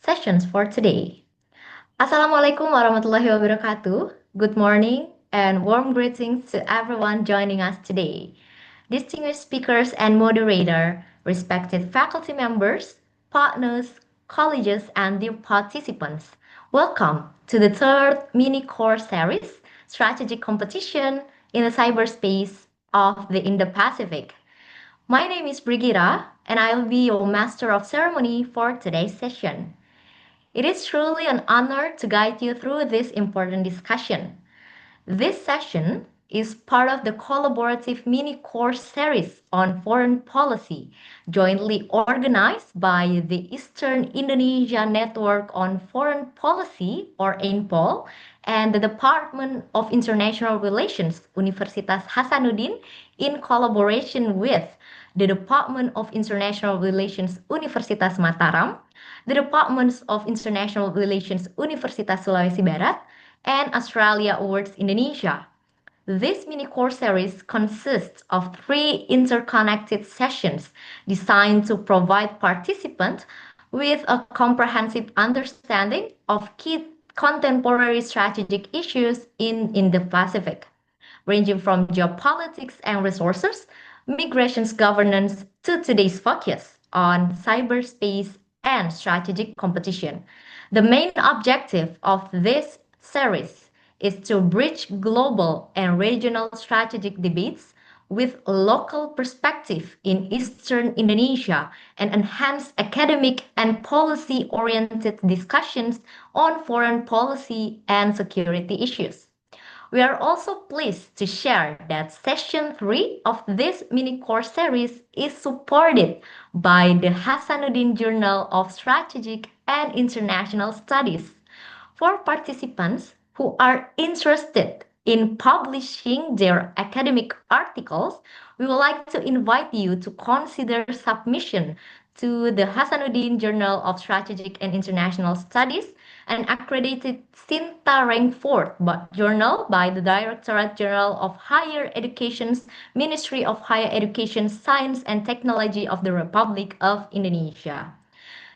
sessions for today. Assalamualaikum warahmatullahi wabarakatuh. Good morning and warm greetings to everyone joining us today. Distinguished speakers and moderator, respected faculty members, partners, colleges, and dear participants. Welcome to the third mini course series, Strategic Competition in the Cyberspace of the Indo-Pacific. My name is Brigida, and I'll be your master of ceremony for today's session. It is truly an honor to guide you through this important discussion. This session is part of the collaborative mini course series on foreign policy, jointly organized by the Eastern Indonesia Network on Foreign Policy, or EINPOL, and the Department of International Relations, Universitas Hasanuddin, in collaboration with the Department of International Relations, Universitas Mataram, the Departments of International Relations, Universitas Sulawesi Barat, and Australia Awards Indonesia. This mini course series consists of three interconnected sessions designed to provide participants with a comprehensive understanding of key contemporary strategic issues in Indo-Pacific, ranging from geopolitics and resources, migrations governance, to today's focus on cyberspace and strategic competition. The main objective of this series is to bridge global and regional strategic debates with local perspective in Eastern Indonesia and enhance academic and policy-oriented discussions on foreign policy and security issues. We are also pleased to share that session 3 of this mini course series is supported by the Hasanuddin Journal of Strategic and International Studies. For participants who are interested in publishing their academic articles, we would like to invite you to consider submission to the Hasanuddin Journal of Strategic and International Studies, an accredited Sinta Rank 4 journal by the Directorate General of Higher Education's Ministry of Higher Education, Science and Technology of the Republic of Indonesia.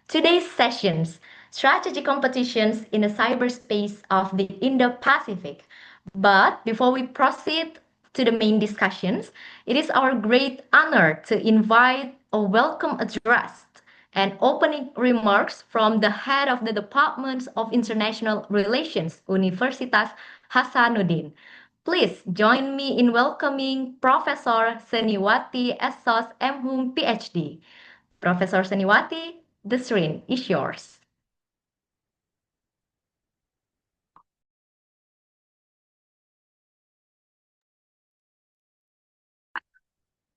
Today's sessions, strategy competitions in the cyberspace of the Indo-Pacific. But before we proceed to the main discussions, it is our great honor to invite a welcome address and opening remarks from the head of the Department of International Relations, Universitas Hasanuddin. Please join me in welcoming Professor Seniwati Essos MHum PhD. Professor Seniwati, the screen is yours.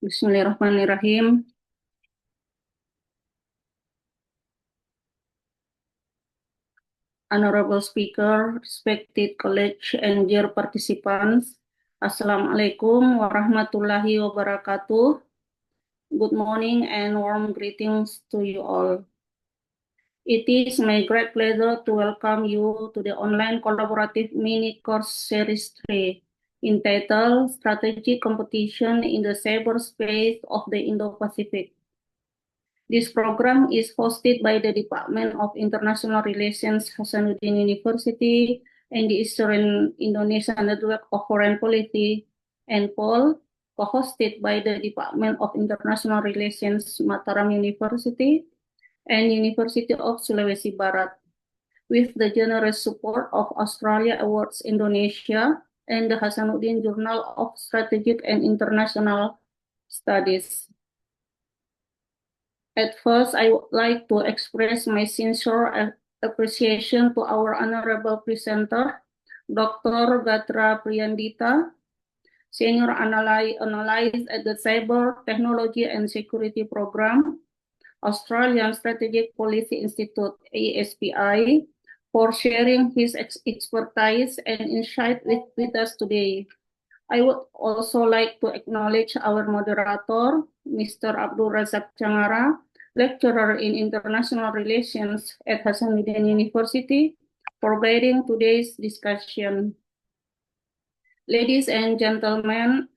Bismillahirrahmanirrahim. Honorable Speaker, respected college and dear participants, Assalamualaikum warahmatullahi wabarakatuh. Good morning and warm greetings to you all. It is my great pleasure to welcome you to the online collaborative mini course series 3 entitled Strategic Competition in the Cyberspace of the Indo-Pacific. This program is hosted by the Department of International Relations, Hasanuddin University, and the Eastern Indonesia Network of Foreign Policy, EINPOL, co-hosted by the Department of International Relations, Mataram University, and University of Sulawesi Barat, with the generous support of Australia Awards Indonesia and the Hasanuddin Journal of Strategic and International Studies. At first, I would like to express my sincere appreciation to our honorable presenter, Dr. Gatra Priyandita, Senior Analyst at the Cyber Technology and Security Program, Australian Strategic Policy Institute, ASPI, for sharing his expertise and insight with us today. I would also like to acknowledge our moderator, Mr. Abdul Razak Changara, lecturer in International Relations at Hasanuddin University, for guiding today's discussion. Ladies and gentlemen,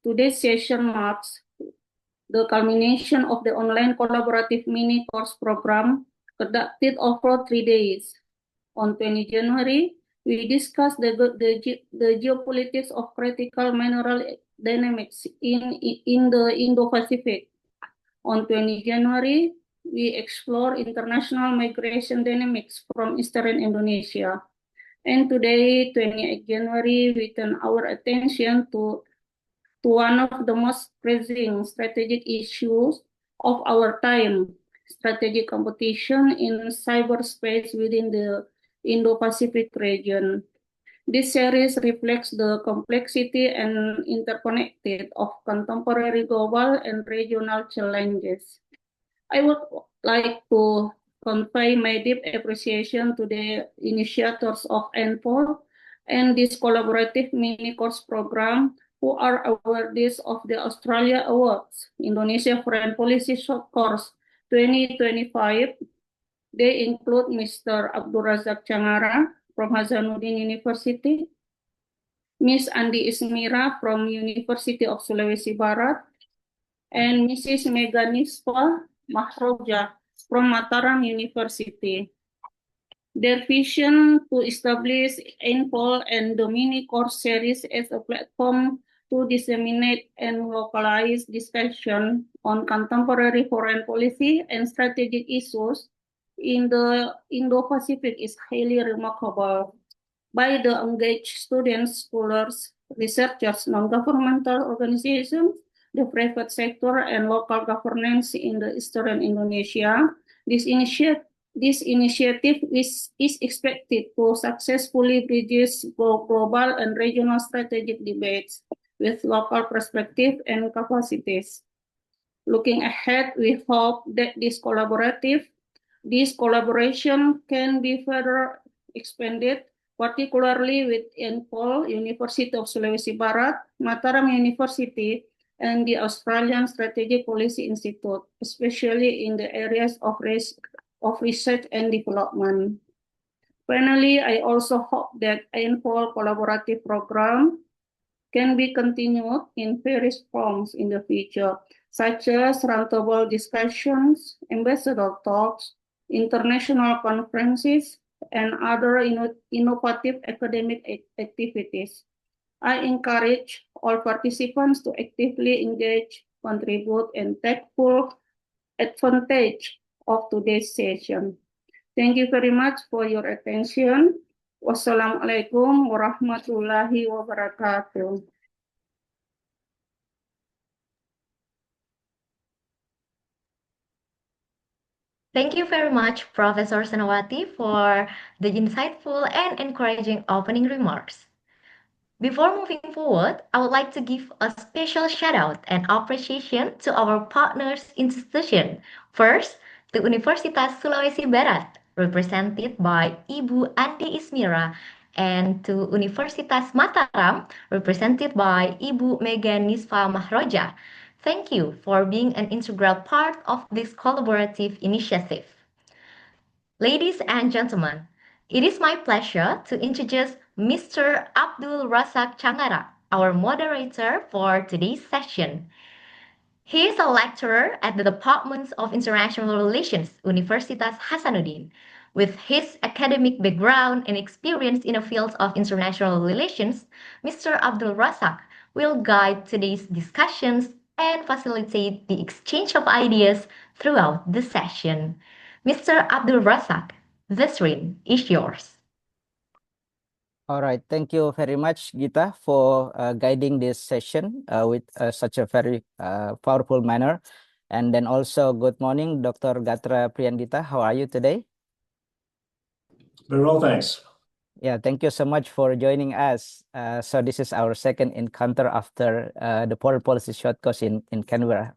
today's session marks the culmination of the online collaborative mini course program conducted over 3 days. On 20 January, we discussed the geopolitics of critical mineral dynamics in the Indo-Pacific. On 20 January, we explore international migration dynamics from Eastern Indonesia. And today, 28 January, we turn our attention to one of the most pressing strategic issues of our time, strategic competition in cyberspace within the Indo-Pacific region. This series reflects the complexity and interconnected of contemporary global and regional challenges. I would like to convey my deep appreciation to the initiators of EINPOL and this collaborative mini course program who are awardees of the Australia Awards Indonesia Foreign Policy Short Course 2025. They include Mr. Abdul Razak Changara from Hasanuddin University, Ms. Andi Ismira from University of Sulawesi Barat, and Mrs. Meganispa Mahroja from Mataram University. Their vision to establish EINPOL and the mini course series as a platform to disseminate and localize discussion on contemporary foreign policy and strategic issues in the Indo-Pacific is highly remarkable. By the engaged students, scholars, researchers, non-governmental organizations, the private sector, and local governance in the Eastern Indonesia, this initiative is expected to successfully bridge global and regional strategic debates with local perspective and capacities. Looking ahead, we hope that this collaboration can be further expanded, particularly with EINPOL, University of Sulawesi Barat, Mataram University, and the Australian Strategic Policy Institute, especially in the areas of research and development. Finally, I also hope that EINPOL collaborative program can be continued in various forms in the future, such as roundtable discussions, ambassador talks, international conferences, and other innovative academic activities. I encourage all participants to actively engage, contribute, and take full advantage of today's session. Thank you very much for your attention. Wassalamualaikum warahmatullahi wabarakatuh. Thank you very much, Professor Senawati, for the insightful and encouraging opening remarks. Before moving forward, I would like to give a special shout out and appreciation to our partners institution. First, the Universitas Sulawesi Barat, represented by Ibu Andi Ismira, and to Universitas Mataram, represented by Ibu Mega Nisfa Mahroja. Thank you for being an integral part of this collaborative initiative. Ladies and gentlemen, it is my pleasure to introduce Mr. Abdul Razak Changara, our moderator for today's session. He is a lecturer at the Department of International Relations, Universitas Hasanuddin. With his academic background and experience in the field of international relations, Mr. Abdul Razak will guide today's discussions and facilitate the exchange of ideas throughout the session. Mr. Abdul Razak, the screen is yours. All right, thank you very much, Gita, for guiding this session with such a very powerful manner. And then also, good morning, Dr. Gatra Priyandita. How are you today? Very well, thanks. Yeah, thank you so much for joining us. So this is our second encounter after the Foreign Policy Short Course in Canberra.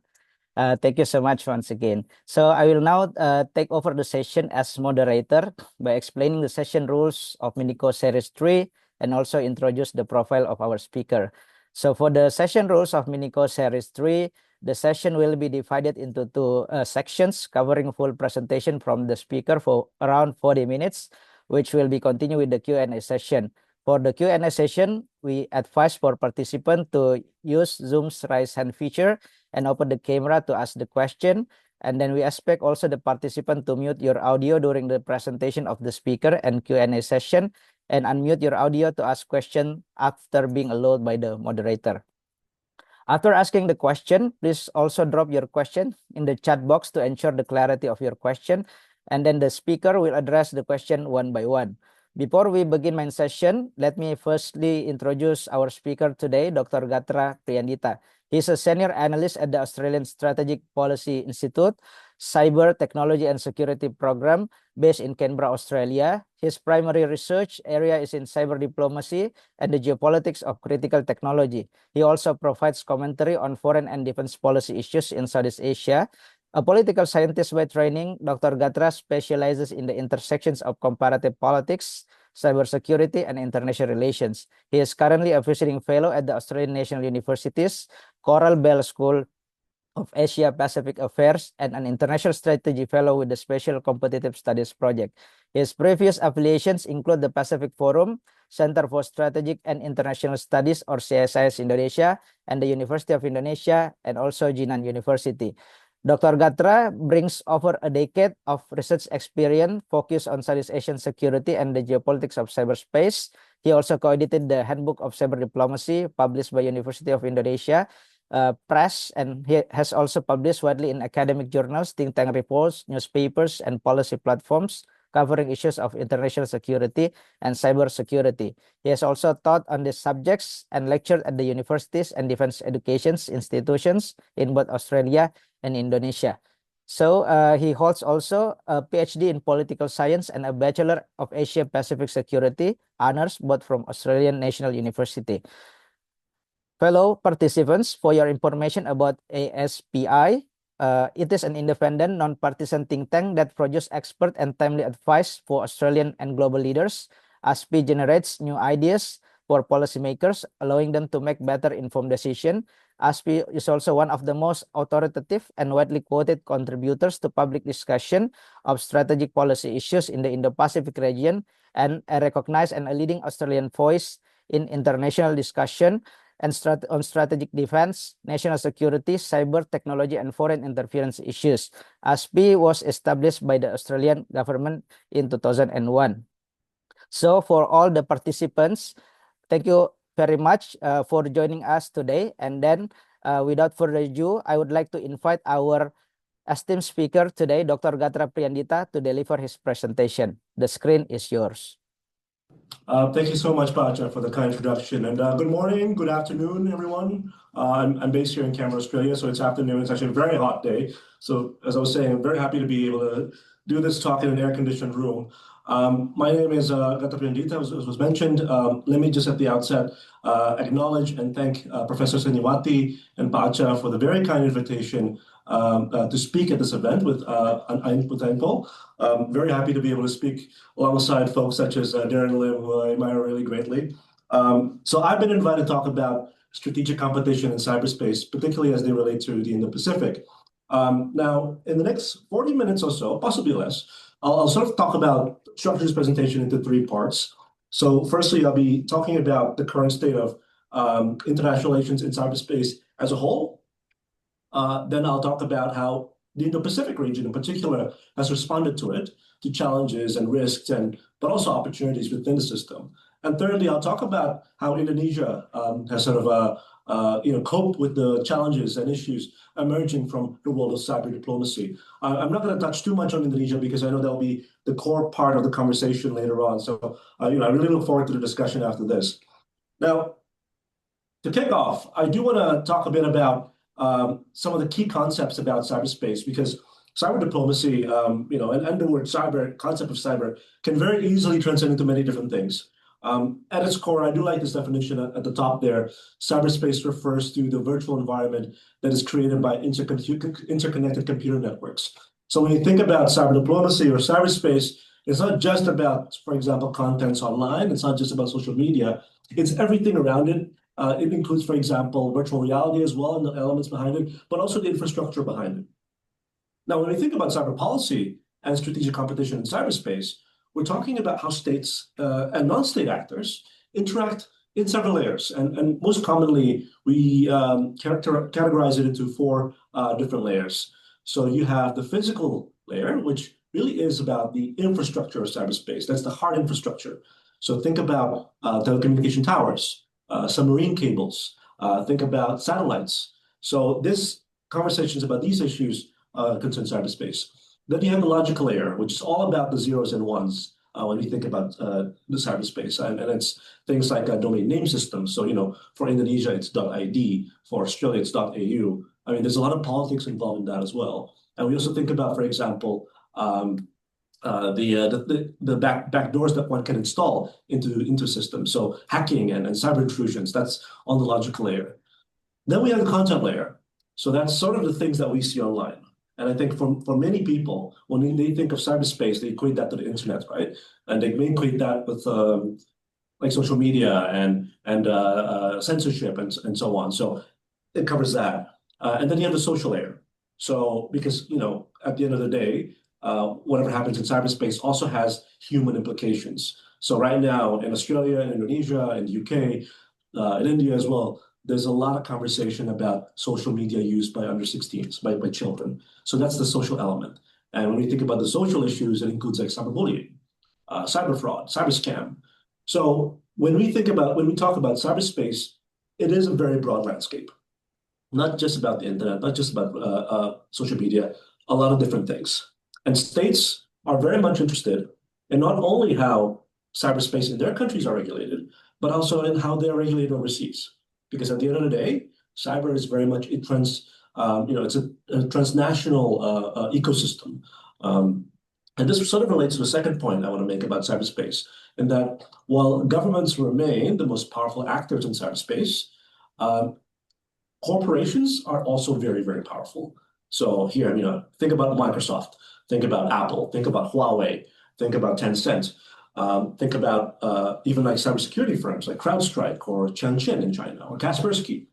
Thank you so much once again. So I will now take over the session as moderator by explaining the session rules of Minico Series 3 and also introduce the profile of our speaker. So for the session rules of Minico Series 3, the session will be divided into two sections covering full presentation from the speaker for around 40 minutes, which will be continued with the Q&A session. For the Q&A session, we advise for participants to use Zoom's raise hand feature and open the camera to ask the question. And then we expect also the participant to mute your audio during the presentation of the speaker and Q&A session, and unmute your audio to ask question after being allowed by the moderator. After asking the question, please also drop your question in the chat box to ensure the clarity of your question, and then the speaker will address the question one by one. Before we begin my session, let me firstly introduce our speaker today, Dr. Gatra Priyandita. He's a senior analyst at the Australian Strategic Policy Institute, Cyber Technology and Security Program based in Canberra, Australia. His primary research area is in cyber diplomacy and the geopolitics of critical technology. He also provides commentary on foreign and defense policy issues in Southeast Asia. A political scientist by training, Dr. Gatra specializes in the intersections of comparative politics, cybersecurity, and international relations. He is currently a visiting fellow at the Australian National University's Coral Bell School of Asia Pacific Affairs and an international strategy fellow with the Special Competitive Studies Project. His previous affiliations include the Pacific Forum, Center for Strategic and International Studies or CSIS Indonesia, and the University of Indonesia, and also Jinan University. Dr. Gatra brings over a decade of research experience focused on Southeast Asian security and the geopolitics of cyberspace. He also co-edited the Handbook of Cyber Diplomacy published by University of Indonesia Press, and he has also published widely in academic journals, think tank reports, newspapers, and policy platforms covering issues of international security and cybersecurity. He has also taught on these subjects and lectured at the universities and defense education institutions in both Australia and Indonesia. So he holds also a PhD in political science and a Bachelor of Asia Pacific Security honors both from Australian National University. Fellow participants, for your information about ASPI, it is an independent, non-partisan think tank that produces expert and timely advice for Australian and global leaders. ASPI generates new ideas for policymakers, allowing them to make better informed decisions. ASPI is also one of the most authoritative and widely quoted contributors to public discussion of strategic policy issues in the Indo-Pacific region, and a recognized and a leading Australian voice in international discussion and on strategic defense, national security, cyber technology, and foreign interference issues. ASPI was established by the Australian government in 2001. So for all the participants, thank you very much for joining us today. And then without further ado, I would like to invite our esteemed speaker today, Dr. Gatra Priyandita, to deliver his presentation. The screen is yours. Thank you so much, Pacha, for the kind introduction. And good morning, good afternoon, everyone. I'm based here in Canberra, Australia, so it's afternoon. It's actually a very hot day. So as I was saying, I'm very happy to be able to do this talk in an air-conditioned room. My name is Gatra Priyandita, as was mentioned. Let me just at the outset acknowledge and thank Professor Seniwati and Pacha for the very kind invitation to speak at this event with EINPOL. Very happy to be able to speak alongside folks such as Darren Lim, who I admire really greatly. So I've been invited to talk about strategic competition in cyberspace, particularly as they relate to the Indo-Pacific. Now, in the next 40 minutes or so, possibly less, I'll sort of talk about, structure this presentation into three parts. So firstly, I'll be talking about the current state of international relations in cyberspace as a whole. Then I'll talk about how the Indo-Pacific region in particular has responded to it, to challenges and risks, but also opportunities within the system. And thirdly, I'll talk about how Indonesia has sort of coped with the challenges and issues emerging from the world of cyber diplomacy. I'm not going to touch too much on Indonesia because I know that'll be the core part of the conversation later on. So I really look forward to the discussion after this. Now, to kick off, I do want to talk a bit about some of the key concepts about cyberspace, because cyber diplomacy, and the word cyber, concept of cyber, can very easily transcend into many different things. At its core, I do like this definition at the top there. Cyberspace refers to the virtual environment that is created by interconnected computer networks. So when you think about cyber diplomacy or cyberspace, it's not just about, for example, contents online. It's not just about social media. It's everything around it. It includes, for example, virtual reality as well and the elements behind it, but also the infrastructure behind it. Now, when we think about cyber policy and strategic competition in cyberspace, we're talking about how states and non-state actors interact in several layers. And most commonly, we categorize it into four different layers. So you have the physical layer, which really is about the infrastructure of cyberspace. That's the hard infrastructure. So think about telecommunication towers, submarine cables, think about satellites. So this conversations about these issues concern cyberspace. Then you have the logical layer, which is all about the zeros and ones when we think about the cyberspace. And it's things like domain name systems. So, for Indonesia, it's .id. For Australia, it's .au. I mean, there's a lot of politics involved in that as well. And we also think about, for example, the back doors that one can install into systems. So hacking and cyber intrusions, that's on the logical layer. Then we have the content layer. So that's sort of the things that we see online. And I think for many people, when they think of cyberspace, they equate that to the internet, right? And they may equate that with like social media and censorship and so on. So it covers that. And then you have the social layer. So because, at the end of the day, whatever happens in cyberspace also has human implications. So right now in Australia, in Indonesia, in the UK, in India as well, there's a lot of conversation about social media use by under 16s, by children. So that's the social element. And when we think about the social issues, it includes like cyberbullying, cyber fraud, cyber scam. So when we talk about cyberspace, it is a very broad landscape. Not just about the internet, not just about social media, a lot of different things. And states are very much interested in not only how cyberspace in their countries are regulated, but also in how they're regulated overseas. Because at the end of the day, cyber is very much it's a transnational ecosystem. And this sort of relates to the second point I want to make about cyberspace, in that while governments remain the most powerful actors in cyberspace, corporations are also very, very powerful. So here, think about Microsoft, think about Apple, think about Huawei, think about Tencent. Think about even like cybersecurity firms like CrowdStrike or Tianjin in China or Kaspersky.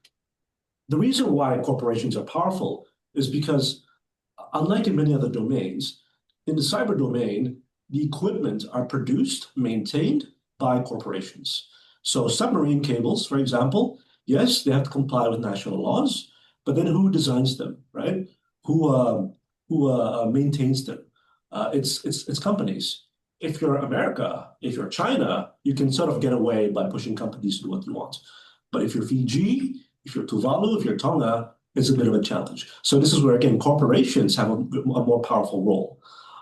The reason why corporations are powerful is because, unlike in many other domains, in the cyber domain, the equipment are produced, maintained by corporations. So submarine cables, for example, yes, they have to comply with national laws, but then who designs them, right? Who maintains them? It's companies. If you're America, if you're China, you can sort of get away by pushing companies to do what you want. But if you're Fiji, if you're Tuvalu, if you're Tonga, it's a bit of a challenge. So this is where, again, corporations have a more powerful role.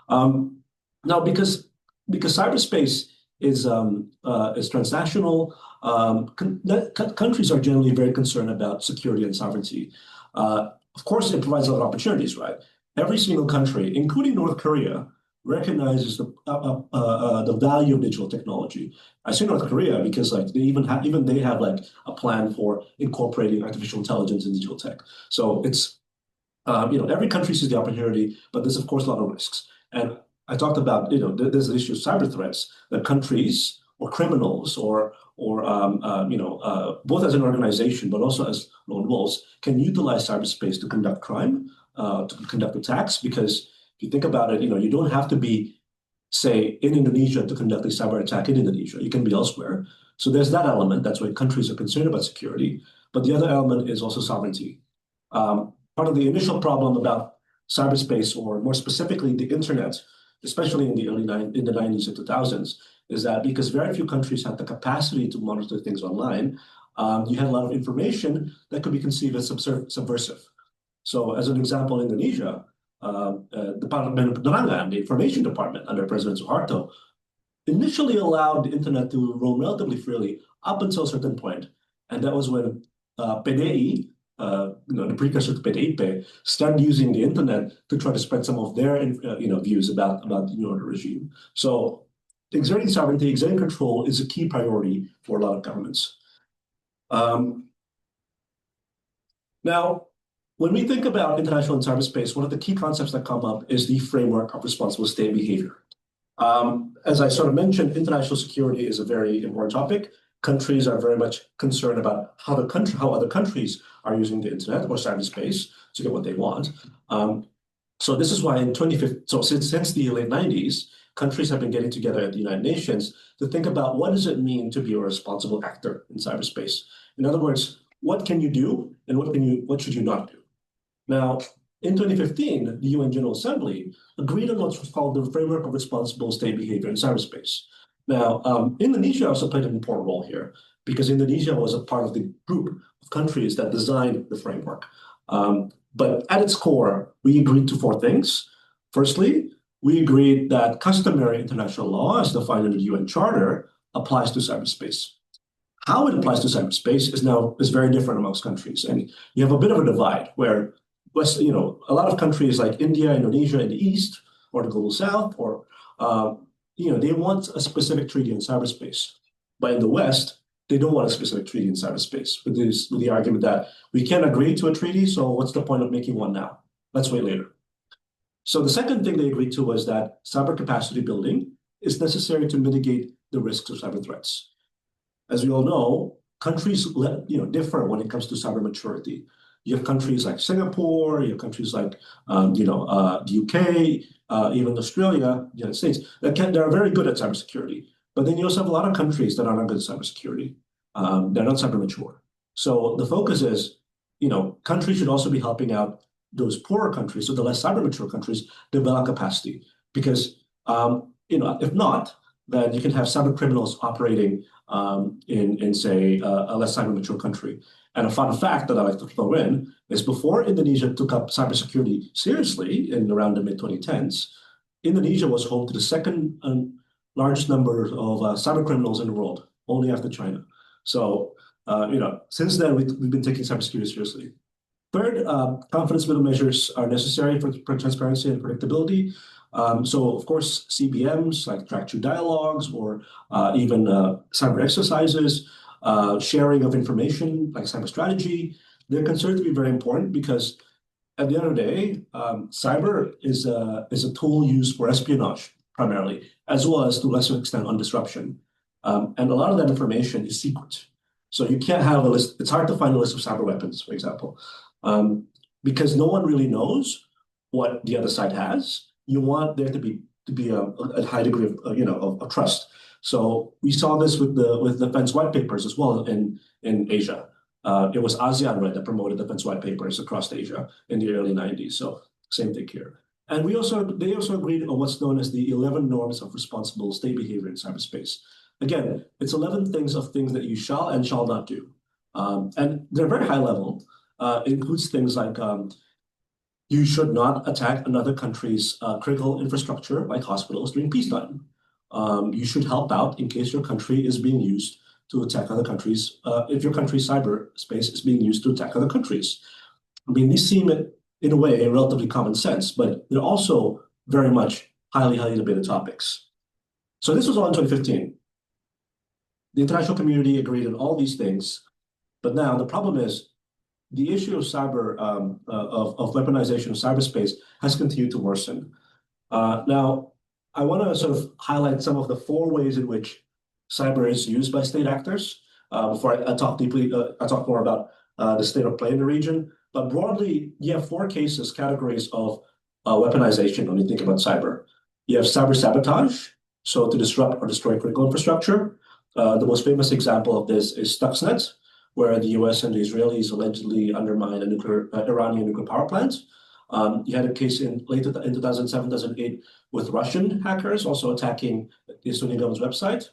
Now, because cyberspace is transnational, countries are generally very concerned about security and sovereignty. Of course, it provides a lot of opportunities, right? Every single country, including North Korea, recognizes the value of digital technology. I say North Korea because like they have like a plan for incorporating artificial intelligence in digital tech. So it's every country sees the opportunity, but there's of course a lot of risks. And I talked about there's the issue of cyber threats that countries or criminals or both as an organization but also as lone wolves can utilize cyberspace to conduct crime, to conduct attacks, because if you think about it, you don't have to be, say, in Indonesia to conduct a cyber attack in Indonesia. You can be elsewhere. So there's that element. That's why countries are concerned about security. But the other element is also sovereignty. Part of the initial problem about cyberspace, or more specifically the internet, especially in the in the 90s and 2000s, is that because very few countries had the capacity to monitor things online, you had a lot of information that could be conceived as subversive. So as an example, in Indonesia, Department of Penerangan, the information department under President Suharto, initially allowed the internet to roam relatively freely up until a certain point. And that was when PDI, the precursor to PDIP, started using the internet to try to spread some of their views about the new order regime. So exerting sovereignty, exerting control is a key priority for a lot of governments. Now, when we think about international and cyberspace, one of the key concepts that come up is the framework of responsible state behavior. As I sort of mentioned, international security is a very important topic. Countries are very much concerned about how other countries are using the internet or cyberspace to get what they want. So this is why in 2015, so since the late 90s, countries have been getting together at the United Nations to think about what does it mean to be a responsible actor in cyberspace. In other words, what can you do and what should you not do? Now, in 2015, the UN General Assembly agreed on what's called the Framework of Responsible State Behavior in Cyberspace. Now, Indonesia also played an important role here because Indonesia was a part of the group of countries that designed the framework. But at its core, we agreed to four things. Firstly, we agreed that customary international law, as defined in the UN Charter, applies to cyberspace. How it applies to cyberspace is very different amongst countries, and you have a bit of a divide where a lot of countries like India, Indonesia in the East, or the Global South, or they want a specific treaty in cyberspace, but in the West, they don't want a specific treaty in cyberspace with the argument that we can't agree to a treaty, so what's the point of making one now? Let's wait later. So the second thing they agreed to was that cyber capacity building is necessary to mitigate the risks of cyber threats. As we all know, countries differ when it comes to cyber maturity. You have countries like Singapore, you have countries like the UK, even Australia, the United States, that are very good at cybersecurity. But then you also have a lot of countries that are not good at cybersecurity. They're not cyber mature. So the focus is, countries should also be helping out those poorer countries, so the less cyber mature countries, develop capacity. Because if not, then you can have cyber criminals operating in say a less cyber mature country. And a fun fact that I like to throw in is before Indonesia took up cybersecurity seriously in around the mid-2010s, Indonesia was home to the second largest number of cyber criminals in the world, only after China. So since then we've been taking cybersecurity seriously. Third, confidence building measures are necessary for transparency and predictability. So, of course, CBMs like track-through dialogues or even cyber exercises, sharing of information like cyber strategy, they're considered to be very important because at the end of the day, cyber is a tool used for espionage primarily, as well as to a lesser extent on disruption. And a lot of that information is secret. So you can't have a list. It's hard to find a list of cyber weapons, for example, because no one really knows what the other side has. You want there to be a high degree of trust. So we saw this with defense white papers as well in Asia. It was ASEAN that promoted defense white papers across Asia in the early 90s. So same thing here. And they also agreed on what's known as the 11 norms of responsible state behavior in cyberspace. Again, it's 11 things that you shall and shall not do. And they're very high level. It includes things like you should not attack another country's critical infrastructure like hospitals during peacetime. You should help out in case your country is being used to attack other countries, if your country's cyberspace is being used to attack other countries. I mean, these seem in a way relatively common sense, but they're also very much highly debated topics. So this was all in 2015. The international community agreed on all these things, but now the problem is the issue of cyber, of weaponization of cyberspace has continued to worsen. Now, I want to sort of highlight some of the four ways in which cyber is used by state actors before I talk more about the state of play in the region. But broadly, you have four categories of weaponization when you think about cyber. You have cyber sabotage, so to disrupt or destroy critical infrastructure. The most famous example of this is Stuxnet, where the US and the Israelis allegedly undermined Iranian nuclear power plant. You had a case in 2007, 2008 with Russian hackers also attacking the Estonian government's website.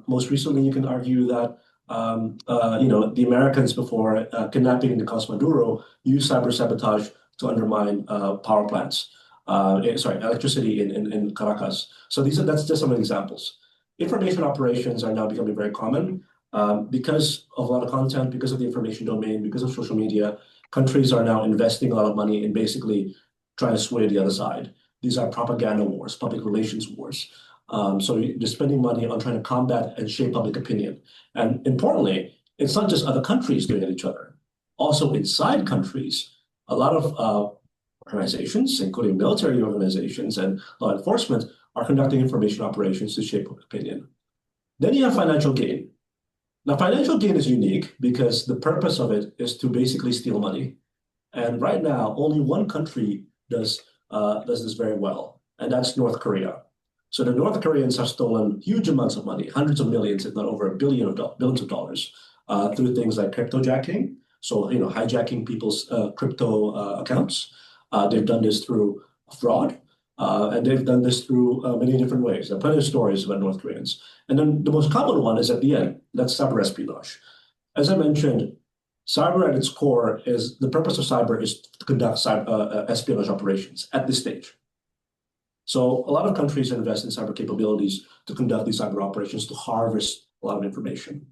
Most recently, you can argue that the Americans before kidnapping Nicolas Maduro used cyber sabotage to undermine power plants. Electricity in Caracas. So that's just some examples. Information operations are now becoming very common. Because of a lot of content, because of the information domain, because of social media, countries are now investing a lot of money in basically trying to sway the other side. These are propaganda wars, public relations wars. So they're spending money on trying to combat and shape public opinion. And importantly, it's not just other countries doing it each other. Also inside countries, a lot of organizations, including military organizations and law enforcement, are conducting information operations to shape public opinion. Then you have financial gain. Now, financial gain is unique because the purpose of it is to basically steal money. And right now, only one country does this very well, and that's North Korea. So the North Koreans have stolen huge amounts of money, hundreds of millions, if not over billions of dollars, through things like cryptojacking, so hijacking people's crypto accounts, They've done this through fraud, and they've done this through many different ways. There are plenty of stories about North Koreans. And then the most common one is at the end, that's cyber espionage. As I mentioned, cyber at its core is the purpose of cyber is to conduct espionage operations at this stage. So a lot of countries invest in cyber capabilities to conduct these cyber operations to harvest a lot of information.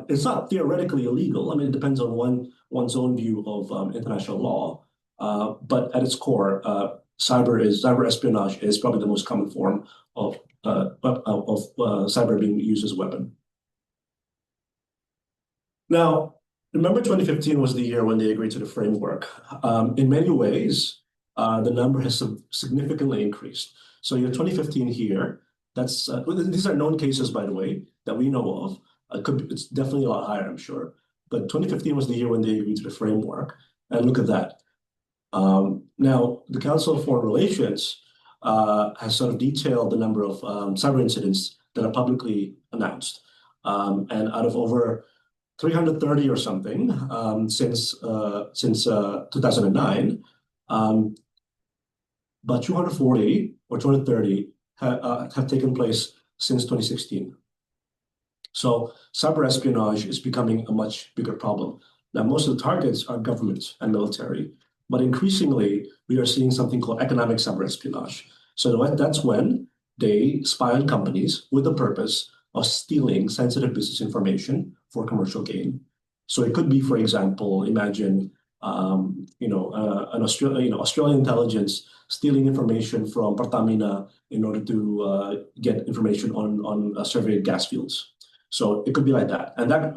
It's not theoretically illegal. I mean, it depends on one's own view of international law. But at its core, cyber espionage is probably the most common form of cyber being used as a weapon. Now, remember 2015 was the year when they agreed to the framework. In many ways, the number has significantly increased. So your 2015 here, these are known cases, by the way, that we know of. It's definitely a lot higher, I'm sure. But 2015 was the year when they agreed to the framework. And look at that. Now, the Council of Foreign Relations has sort of detailed the number of cyber incidents that are publicly announced. And out of over 330 or something since 2009, but 240 or 230 have taken place since 2016. So cyber espionage is becoming a much bigger problem. Now, most of the targets are government and military, but increasingly we are seeing something called economic cyber espionage. So that's when they spy on companies with the purpose of stealing sensitive business information for commercial gain. So it could be, for example, imagine an Australian intelligence stealing information from Pertamina in order to get information on surveyed gas fields. So it could be like that,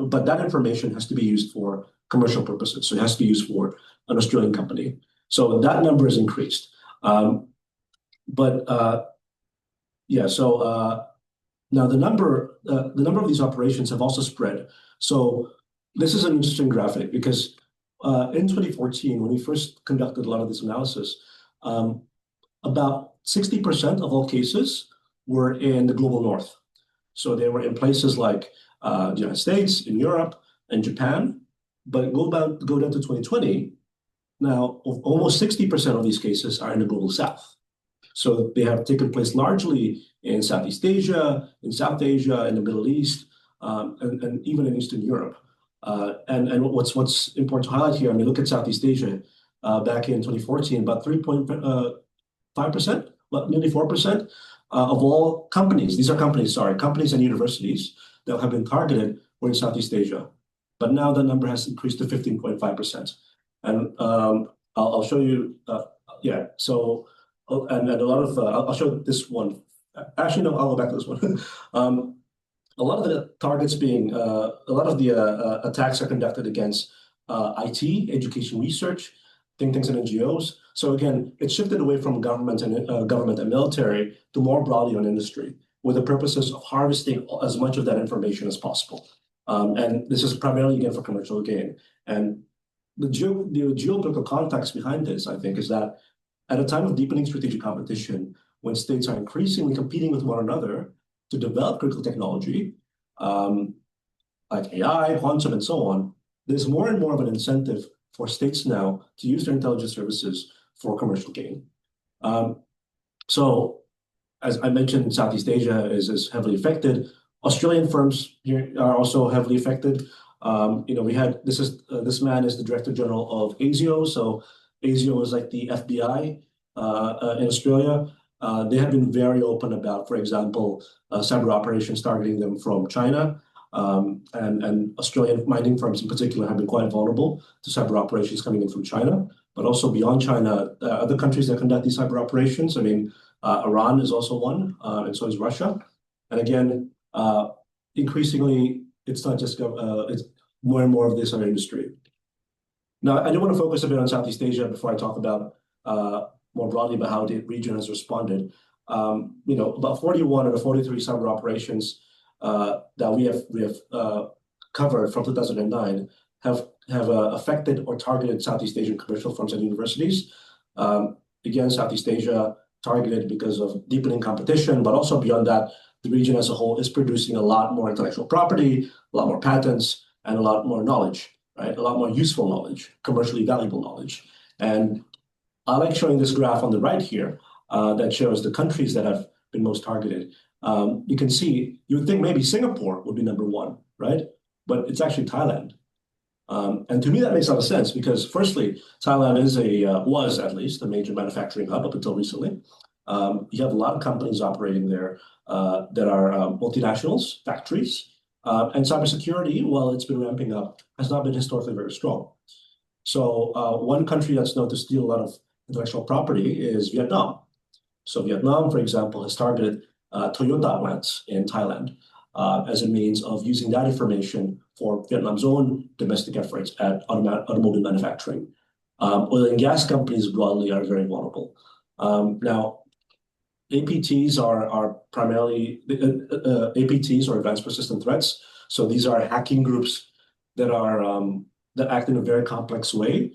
but that information has to be used for commercial purposes. So it has to be used for an Australian company. So that number has increased. Now the number of these operations have also spread. So this is an interesting graphic because in 2014, when we first conducted a lot of this analysis, about 60% of all cases were in the global north. So they were in places like the United States, in Europe, and Japan. But go down to 2020, now almost 60% of these cases are in the global south. So they have taken place largely in Southeast Asia, in South Asia, in the Middle East, and even in Eastern Europe. And what's important to highlight here, I mean, look at Southeast Asia back in 2014, about 3.5%, nearly 4% of all companies. These are companies and universities that have been targeted were in Southeast Asia. But now the number has increased to 15.5%. And I'll show you, So, and a lot of, I'll show this one. Actually, no, I'll go back to this one. A lot of the targets a lot of the attacks are conducted against IT, education research, think tanks and NGOs. So again, it shifted away from government and military to more broadly on industry, with the purposes of harvesting as much of that information as possible. And this is primarily, again, for commercial gain. And the geopolitical context behind this, I think, is that at a time of deepening strategic competition, when states are increasingly competing with one another to develop critical technology, like AI, quantum, and so on, there's more and more of an incentive for states now to use their intelligence services for commercial gain. So, as I mentioned, Southeast Asia is heavily affected. Australian firms here are also heavily affected. This man is the Director General of ASIO. So ASIO is like the FBI in Australia. They have been very open about, for example, cyber operations targeting them from China. And Australian mining firms in particular have been quite vulnerable to cyber operations coming in from China. But also beyond China, other countries that conduct these cyber operations, I mean, Iran is also one, and so is Russia. And again, increasingly, it's not just it's more and more of this in our industry. Now, I do want to focus a bit on Southeast Asia before I talk about more broadly about how the region has responded. About 41 of the 43 cyber operations that we have covered from 2009 have affected or targeted Southeast Asian commercial firms and universities. Again, Southeast Asia targeted because of deepening competition, but also beyond that, the region as a whole is producing a lot more intellectual property, a lot more patents, and a lot more knowledge, right? A lot more useful knowledge, commercially valuable knowledge. And I like showing this graph on the right here that shows the countries that have been most targeted. You can see, you would think maybe Singapore would be number one, right? But it's actually Thailand. And to me, that makes a lot of sense because, firstly, Thailand is was at least a major manufacturing hub up until recently. You have a lot of companies operating there that are multinationals, factories, and cybersecurity, while it's been ramping up, has not been historically very strong. So one country that's known to steal a lot of intellectual property is Vietnam. So Vietnam, for example, has targeted Toyota plants in Thailand as a means of using that information for Vietnam's own domestic efforts at automobile manufacturing. Oil and gas companies broadly are very vulnerable. Now, APTs are primarily APTs or advanced persistent threats. So these are hacking groups that act in a very complex way.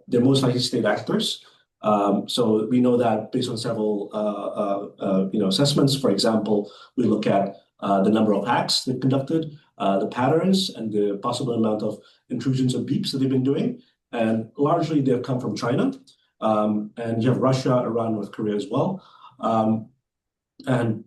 They're most likely state actors. So we know that based on several assessments. For example, we look at the number of hacks they've conducted, the patterns, and the possible amount of intrusions and beeps that they've been doing. And largely, they've come from China. And you have Russia, Iran, North Korea as well. And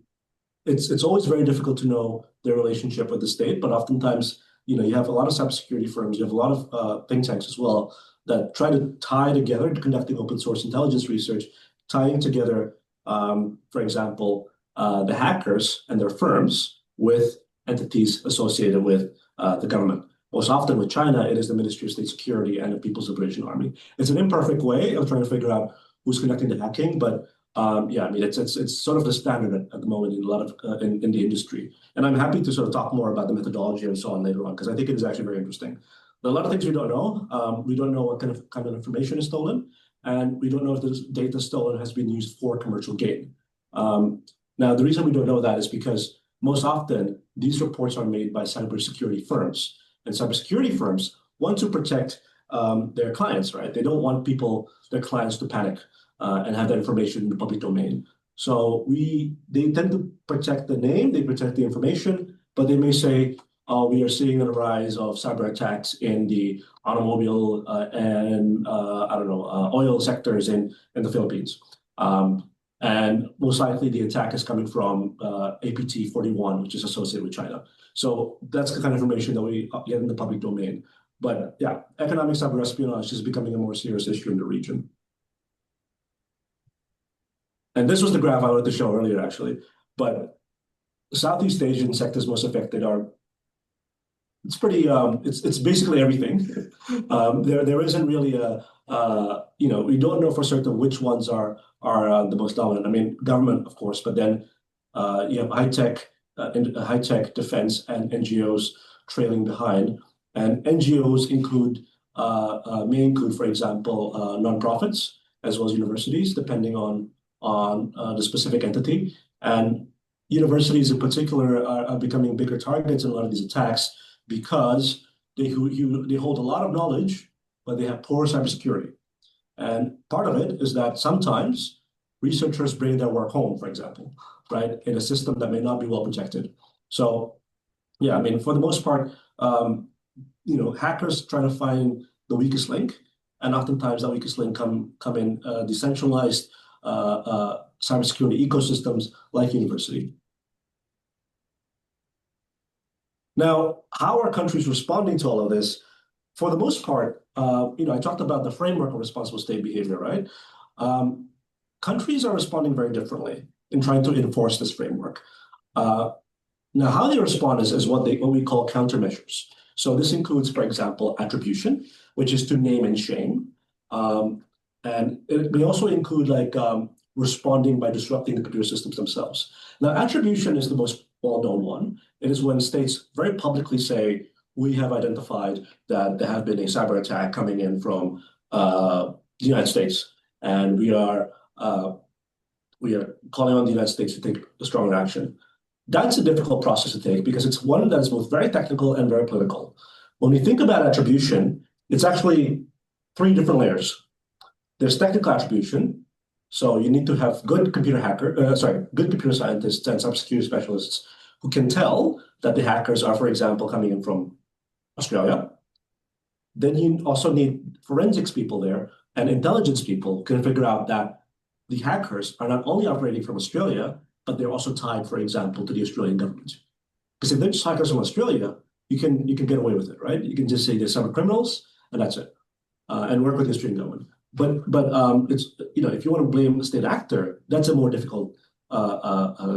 it's always very difficult to know their relationship with the state, but oftentimes, you have a lot of cybersecurity firms, you have a lot of think tanks as well that try to tie together, conducting open source intelligence research, tying together, for example, the hackers and their firms with entities associated with the government. Most often with China, it is the Ministry of State Security and the People's Liberation Army. It's an imperfect way of trying to figure out who's conducting the hacking, but yeah, I mean, it's sort of the standard at the moment in a lot of in the industry. And I'm happy to sort of talk more about the methodology and so on later on, because I think it is actually very interesting. There are a lot of things we don't know. We don't know what kind of information is stolen, and we don't know if the data stolen has been used for commercial gain. Now, the reason we don't know that is because most often these reports are made by cybersecurity firms, and cybersecurity firms want to protect their clients, right? They don't want their clients to panic and have that information in the public domain. So they tend to protect the name, they protect the information, but they may say, we are seeing a rise of cyber attacks in the automobile and oil sectors in the Philippines. And most likely the attack is coming from APT 41, which is associated with China. So that's the kind of information that we get in the public domain. But yeah, economic cyber espionage is becoming a more serious issue in the region. And this was the graph I wanted to show earlier, actually. But the Southeast Asian sectors most affected it's pretty, it's basically everything. There isn't really we don't know for certain which ones are the most dominant. I mean, government, of course, but then you have high tech, defense, and NGOs trailing behind. And NGOs may include, for example, nonprofits as well as universities, depending on the specific entity. And universities in particular are becoming bigger targets in a lot of these attacks because they hold a lot of knowledge, but they have poor cybersecurity. And part of it is that sometimes researchers bring their work home, for example, right, in a system that may not be well protected. So, yeah, I mean, for the most part, hackers try to find the weakest link, and oftentimes that weakest link come in decentralized cybersecurity ecosystems like university. Now, how are countries responding to all of this? For the most part, I talked about the framework of responsible state behavior, right? Countries are responding very differently in trying to enforce this framework. Now, how they respond is what we call countermeasures. So this includes, for example, attribution, which is to name and shame. And it may also include responding by disrupting the computer systems themselves. Now, attribution is the most well-known one. It is when states very publicly say, we have identified that there have been a cyber attack coming in from the United States, and we are calling on the United States to take a stronger action. That's a difficult process to take because it's one that is both very technical and very political. When we think about attribution, it's actually three different layers. There's technical attribution. So you need to have good computer scientists and cybersecurity specialists who can tell that the hackers are, for example, coming in from Australia. Then you also need forensics people there And intelligence people can figure out that the hackers are not only operating from Australia, but they're also tied, for example, to the Australian government. Because if they're just hackers from Australia, you can get away with it, right? You can just say they're cyber criminals, and that's it, and work with the Australian government. But it's, if you want to blame the state actor, that's a more difficult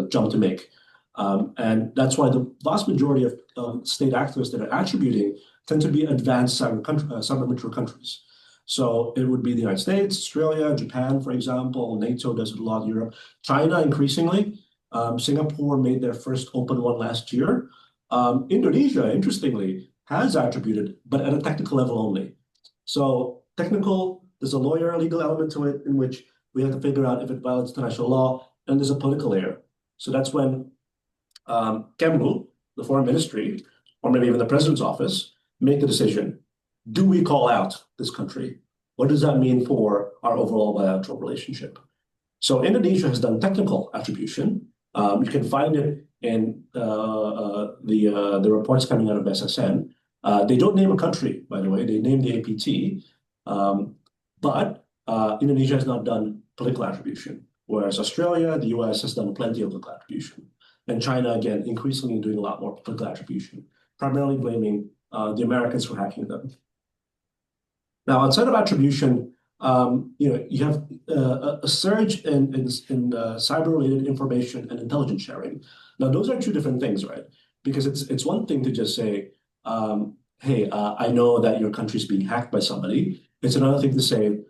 jump to make. And that's why the vast majority of state actors that are attributing tend to be advanced cyber mature countries. So it would be the United States, Australia, Japan, for example. NATO does it a lot, Europe. China, increasingly. Singapore made their first open one last year. Indonesia, interestingly, has attributed, but at a technical level only. So technical, there's a lawyer legal element to it in which we have to figure out if it violates international law, and there's a political layer. So that's when Kemlu, the foreign ministry, or maybe even the president's office, make the decision. Do we call out this country? What does that mean for our overall bilateral relationship? So Indonesia has done technical attribution. You can find it in the reports coming out of SSN. They don't name a country, by the way. They name the APT. But Indonesia has not done political attribution, whereas Australia, the US has done plenty of political attribution. And China, again, increasingly doing a lot more political attribution, primarily blaming the Americans for hacking them. Now, outside of attribution, you have a surge in cyber-related information and intelligence sharing. Now, those are two different things, right? Because it's one thing to just say, hey, I know that your country is being hacked by somebody. It's another thing to say,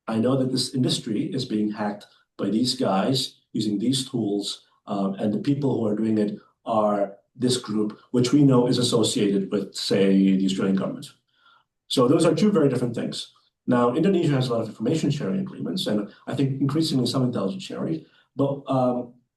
I know that this industry is being hacked by these guys using these tools, and the people who are doing it are this group, which we know is associated with, say, the Australian government. So those are two very different things. Now, Indonesia has a lot of information sharing agreements, and I think increasingly some intelligence sharing, but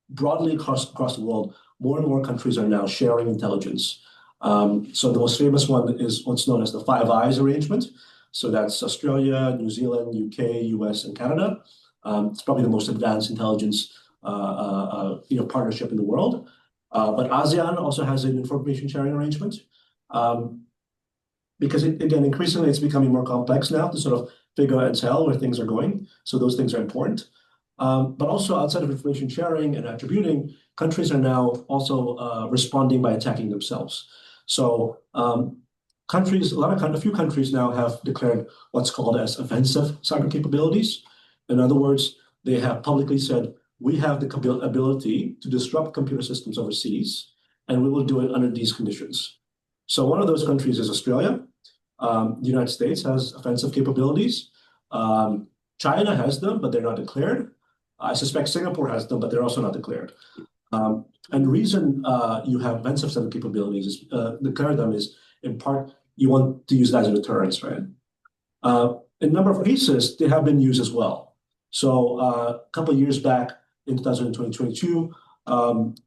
broadly across the world, more and more countries are now sharing intelligence. So the most famous one is what's known as the Five Eyes arrangement. So that's Australia, New Zealand, UK, US, and Canada. It's probably the most advanced intelligence partnership in the world. But ASEAN also has an information sharing arrangement. Because again, increasingly it's becoming more complex now to sort of figure out and tell where things are going. So those things are important. But also outside of information sharing and attributing, countries are now also responding by attacking themselves. So a few countries now have declared what's called as offensive cyber capabilities. In other words, they have publicly said, we have the ability to disrupt computer systems overseas, and we will do it under these conditions. So one of those countries is Australia. The United States has offensive capabilities. China has them, but they're not declared. I suspect Singapore has them, but they're also not declared. And the reason you have offensive cyber capabilities is declare them is, in part, you want to use that as a deterrence, right? In a number of cases, they have been used as well. So a couple of years back, in 2022,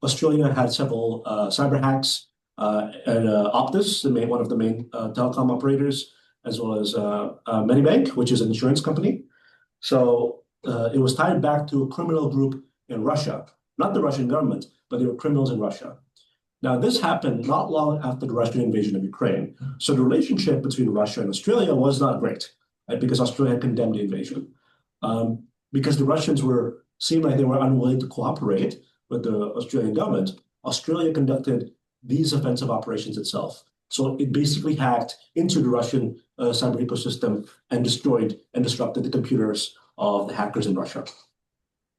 Australia had several cyber hacks. And Optus, one of the main telecom operators, as well as Medibank, which is an insurance company. So it was tied back to a criminal group in Russia, not the Russian government, but they were criminals in Russia. Now, this happened not long after the Russian invasion of Ukraine. So the relationship between Russia and Australia was not great, right? Because Australia had condemned the invasion. Because the Russians seemed like they were unwilling to cooperate with the Australian government, Australia conducted these offensive operations itself. So it basically hacked into the Russian cyber ecosystem and destroyed and disrupted the computers of the hackers in Russia.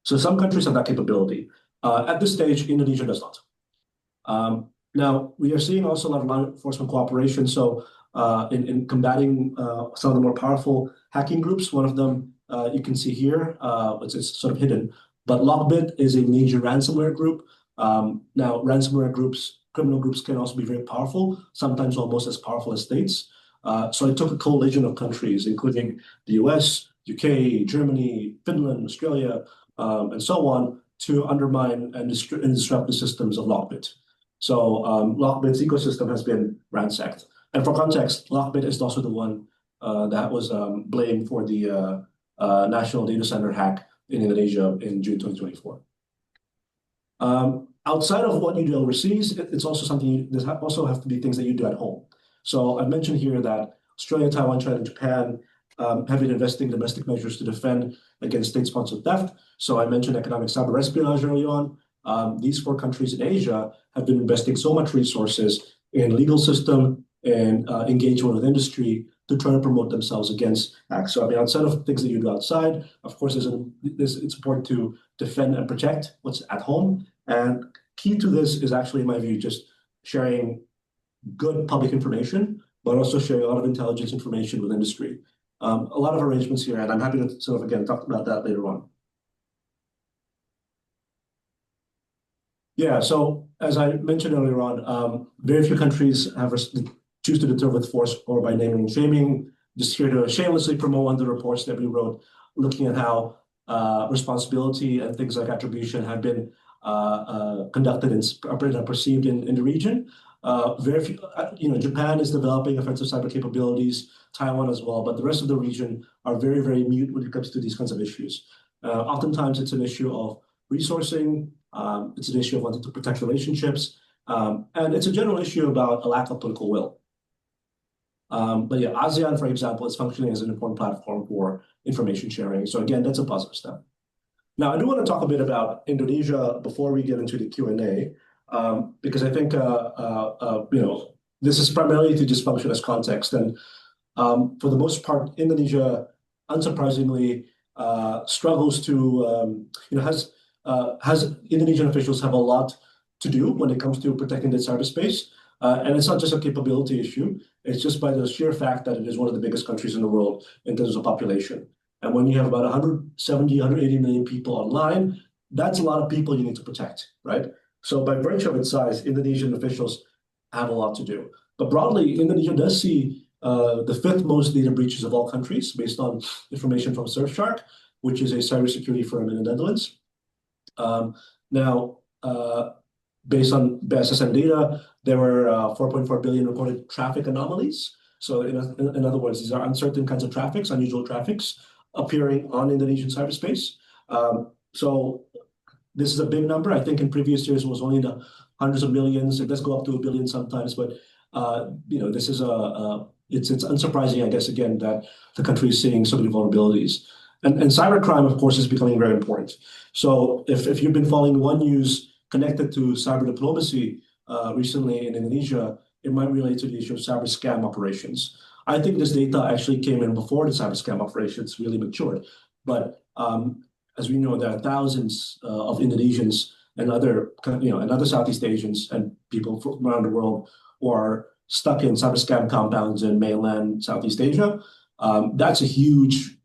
So some countries have that capability. At this stage, Indonesia does not. Now, we are seeing also a lot of law enforcement cooperation. So in combating some of the more powerful hacking groups, one of them you can see here, it's sort of hidden, but Lockbit is a major ransomware group. Now, ransomware groups, criminal groups can also be very powerful, sometimes almost as powerful as states. So it took a coalition of countries, including the US, UK, Germany, Finland, Australia, and so on, to undermine and disrupt the systems of Lockbit. So Lockbit's ecosystem has been ransacked. And for context, Lockbit is also the one that was blamed for the national data center hack in Indonesia in June 2024. Outside of what you do overseas, it's also something that also have to be things that you do at home. So I mentioned here that Australia, Taiwan, China, and Japan have been investing domestic measures to defend against state-sponsored theft. So I mentioned economic cyber espionage early on. These 4 countries in Asia have been investing so much resources in legal system and engagement with industry to try to promote themselves against acts. So I mean, outside of things that you do outside, of course, it's important to defend and protect what's at home. And key to this is actually, in my view, just sharing good public information, but also sharing a lot of intelligence information with industry. A lot of arrangements here, and I'm happy to sort of, again, talk about that later on. Yeah, so as I mentioned earlier on, very few countries choose to deter with force or by naming and shaming. Just here to shamelessly promote one of the reports that we wrote, looking at how responsibility and things like attribution have been conducted and perceived in the region. Very few, Japan is developing offensive cyber capabilities, Taiwan as well, but the rest of the region are very, very mute when it comes to these kinds of issues. Oftentimes, it's an issue of resourcing. It's an issue of wanting to protect relationships, and it's a general issue about a lack of political will. But yeah, ASEAN, for example, is functioning as an important platform for information sharing. So again, that's a positive step. Now, I do want to talk a bit about Indonesia before we get into the Q&A, because I think this is primarily to just function as context. And for the most part, Indonesia, unsurprisingly, struggles to has Indonesian officials have a lot to do when it comes to protecting the cyberspace. And it's not just a capability issue. It's just by the sheer fact that it is one of the biggest countries in the world in terms of population. And when you have about 170, 180 million people online, that's a lot of people you need to protect, right? So by virtue of its size, Indonesian officials have a lot to do. But broadly, Indonesia does see the 5th most data breaches of all countries based on information from Surfshark, which is a cybersecurity firm in the Netherlands. Now, based on SSN data, there were 4.4 billion recorded traffic anomalies. So in other words, these are uncertain kinds of traffics, unusual traffics appearing on Indonesian cyberspace. So this is a big number. I think in previous years it was only in the hundreds of millions. It does go up to 1 billion sometimes, but this is it's unsurprising, I guess, again, that the country is seeing so many vulnerabilities. And cybercrime, of course, is becoming very important. So if you've been following one news connected to cyber diplomacy recently in Indonesia, it might relate to the issue of cyber scam operations. I think this data actually came in before the cyber scam operations really matured. But as we know, there are thousands of Indonesians and other Southeast Asians and people from around the world who are stuck in cyber scam compounds in mainland Southeast Asia. That's a huge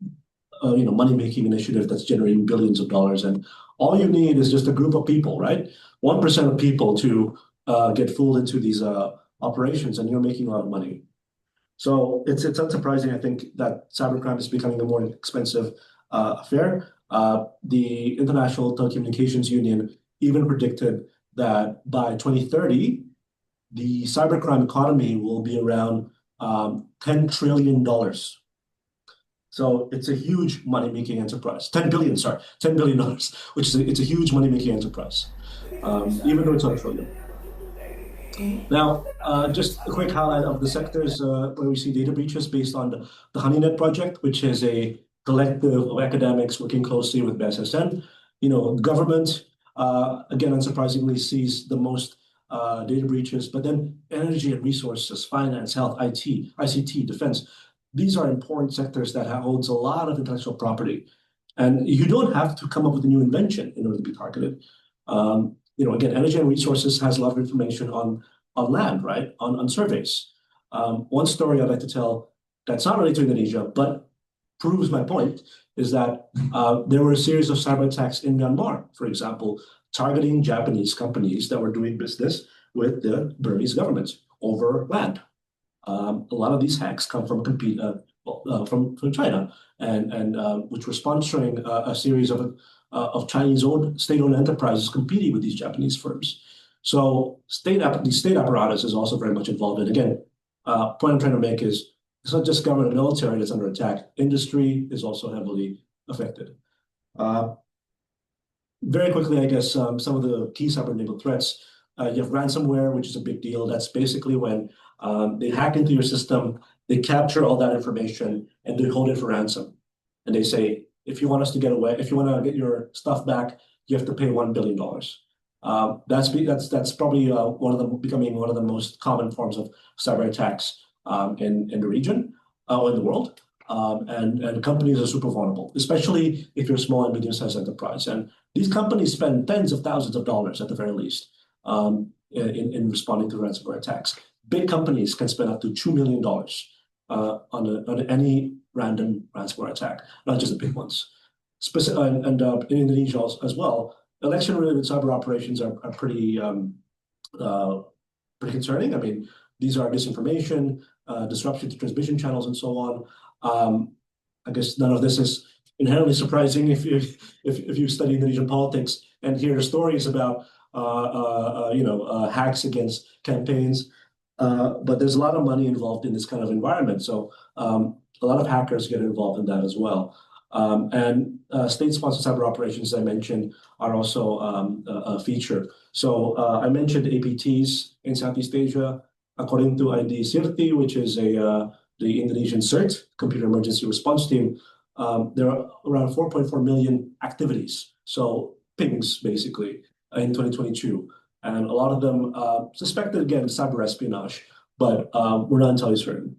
money-making initiative that's generating billions of dollars. And all you need is just a group of people, right? 1% of people to get fooled into these operations, and you're making a lot of money. So it's unsurprising, I think, that cybercrime is becoming a more expensive affair. The International Telecommunications Union even predicted that by 2030, the cybercrime economy will be around $10 trillion. So it's a huge money-making enterprise. $10 billion, which is it's a huge money-making enterprise, even though it's not a trillion. Now, just a quick highlight of the sectors where we see data breaches based on the HoneyNet project, which is a collective of academics working closely with BSSN. Government, again, unsurprisingly, sees the most data breaches, but then energy and resources, finance, health, IT, ICT, defense. These are important sectors that holds a lot of intellectual property. And you don't have to come up with a new invention in order to be targeted. Again, energy and resources has a lot of information on land, right? On surveys. One story I'd like to tell that's not related to Indonesia, but proves my point, is that there were a series of cyber attacks in Myanmar, for example, targeting Japanese companies that were doing business with the Burmese government over land. A lot of these hacks come from China, and which were sponsoring a series of Chinese-owned state-owned enterprises competing with these Japanese firms. So the state apparatus is also very much involved. And again, point I'm trying to make is it's not just government and military that's under attack. Industry is also heavily affected. Very quickly, I guess, some of the key cyber-enabled threats. You have ransomware, which is a big deal. That's basically when They hack into your system, they capture all that information, and they hold it for ransom. And they say, if you want us to get away, if you want to get your stuff back, you have to pay $1 billion. That's probably becoming one of the most common forms of cyber attacks in the region or in the world. And companies are super vulnerable, especially if you're a small and medium-sized enterprise. And these companies spend tens of thousands of dollars at the very least in responding to ransomware attacks. Big companies can spend up to $2 million on any random ransomware attack, not just the big ones. In Indonesia as well, election-related cyber operations are pretty concerning. I mean, these are disinformation, disruption to transmission channels, and so on. I guess none of this is inherently surprising if you study Indonesian politics and hear stories about hacks against campaigns. But there's a lot of money involved in this kind of environment, so a lot of hackers get involved in that as well. And state-sponsored cyber operations, as I mentioned, are also a feature. So I mentioned APTs in Southeast Asia. According to ID CIRTI, which is the Indonesian CERT, Computer Emergency Response Team, there are around 4.4 million activities, so pings basically, in 2022. And a lot of them suspected, again, cyber espionage, but we're not entirely certain.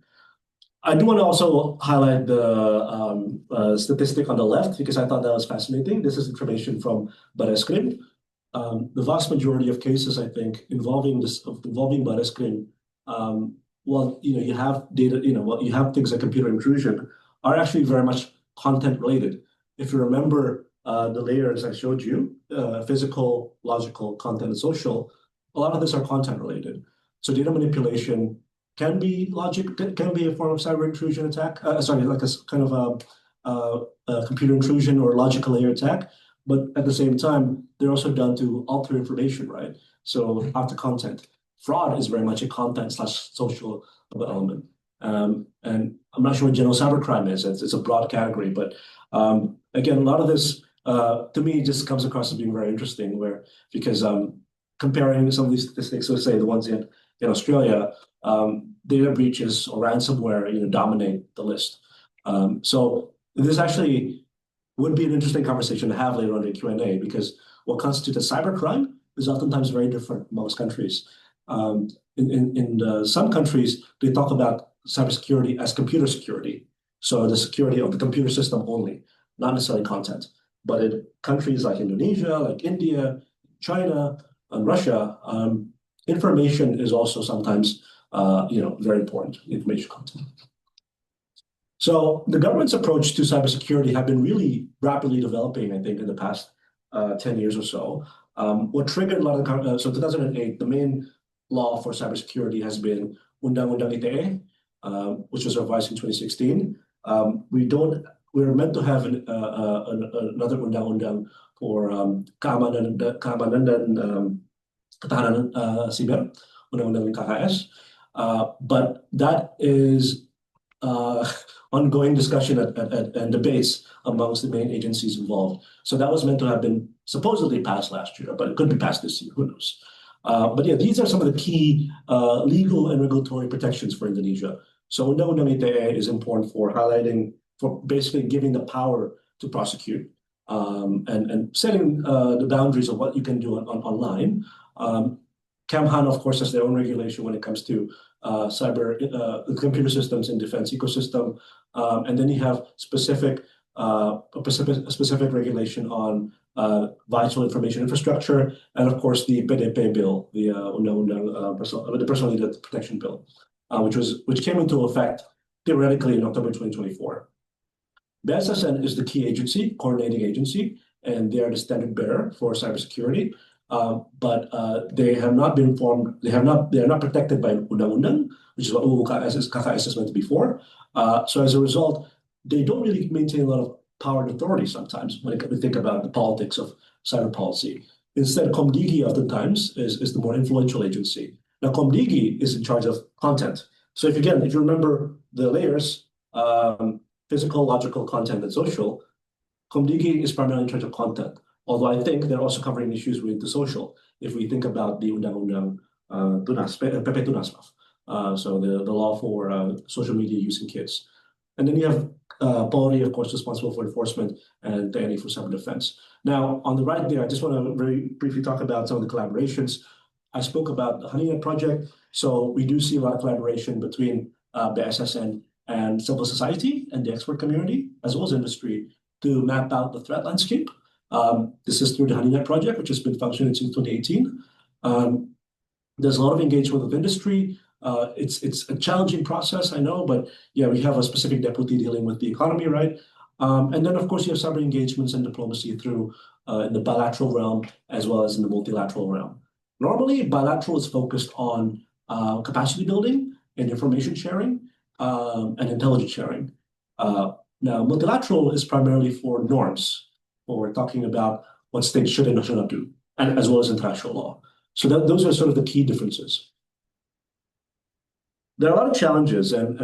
I do want to also highlight the statistic on the left because I thought that was fascinating. This is information from Bareskrim. The vast majority of cases, I think, involving Bareskrim, you have data, you have things like computer intrusion, are actually very much content related. If you remember the layers I showed you, physical, logical, content, and social, a lot of this are content related. So data manipulation can be a form of cyber intrusion attack. Like a kind of a computer intrusion or logical layer attack. But at the same time, they're also done to alter information, right? So after content, fraud is very much a content/social element. And I'm not sure what general cybercrime is. It's a broad category, but again, a lot of this to me just comes across as being very interesting, because comparing some of these statistics, let's say the ones in Australia, data breaches or ransomware, dominate the list. So this actually would be an interesting conversation to have later on in Q&A, because what constitutes a cybercrime is oftentimes very different amongst countries. In some countries, they talk about cybersecurity as computer security, so the security of the computer system only, not necessarily content. But in countries like Indonesia, like India, China, and Russia, information is also sometimes very important, information content. So the government's approach to cybersecurity have been really rapidly developing, I think, in the past 10 years or so. What triggered a lot of so 2008, the main law for cybersecurity has been Undang-Undang ITE, which was revised in 2016. We were meant to have another undang-undang for keamanan dan ketahanan siber, undang-undang KKS, but that is ongoing discussion and debates amongst the main agencies involved. So that was meant to have been supposedly passed last year, but it could be passed this year, who knows? But yeah, these are some of the key legal and regulatory protections for Indonesia. So Undang-Undang ITE is important for basically giving the power to prosecute and setting the boundaries of what you can do online. Kemhan, of course, has their own regulation when it comes to cyber computer systems and defense ecosystem, and then you have specific regulation on vital information infrastructure, and of course the PDP bill, the the Personal Data Protection Bill, which came into effect theoretically in October 2024. BSSN is the key agency, coordinating agency, and they are the standard bearer for cybersecurity. But they have not been formed. They are not protected by undang-undang, which is what KKS is meant to be for. So as a result, they don't really maintain a lot of power and authority sometimes when we think about the politics of cyber policy. Instead, Komdigi oftentimes is the more influential agency. Now, Komdigi is in charge of content. So if you remember the layers, physical, logical, content, and social, Komdigi is primarily in charge of content. Although I think they're also covering issues with the social, if we think about the Undang-Undang PP Tunas. So the law for social media use in kids. And then you have Polri, of course, responsible for enforcement, and the NE for cyber defense. Now, on the right there, I just want to very briefly talk about some of the collaborations. I spoke about the HoneyNet project. So we do see a lot of collaboration between BSSN and civil society and the expert community, as well as industry, to map out the threat landscape. This is through the HoneyNet project, which has been functioning since 2018. There's a lot of engagement with industry. It's a challenging process, I know, but yeah, we have a specific deputy dealing with the economy, right? And then, of course, you have cyber engagements and diplomacy through in the bilateral realm as well as in the multilateral realm. Normally, bilateral is focused on capacity building and information sharing and intelligence sharing. Now, multilateral is primarily for norms, or we're talking about what states should and should not do, and as well as international law. So those are sort of the key differences. There are a lot of challenges, and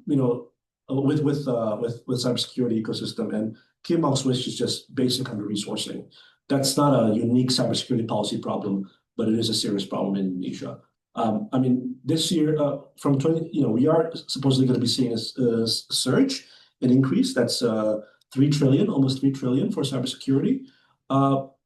you know, with cybersecurity ecosystem, and key amongst which is just basic under resourcing. That's not a unique cybersecurity policy problem, but it is a serious problem in Indonesia. I mean, this year from 20, you know, we are supposedly going to be seeing a surge, an increase. That's 3 trillion, almost 3 trillion for cybersecurity,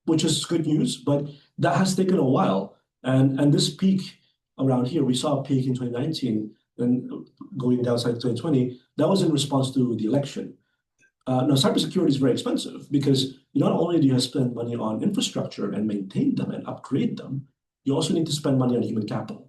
which is good news, but that has taken a while. And this peak around here, we saw a peak in 2019 and going downside to 2020. That was in response to the election. Now, cybersecurity is very expensive because not only do you have to spend money on infrastructure and maintain them and upgrade them, you also need to spend money on human capital.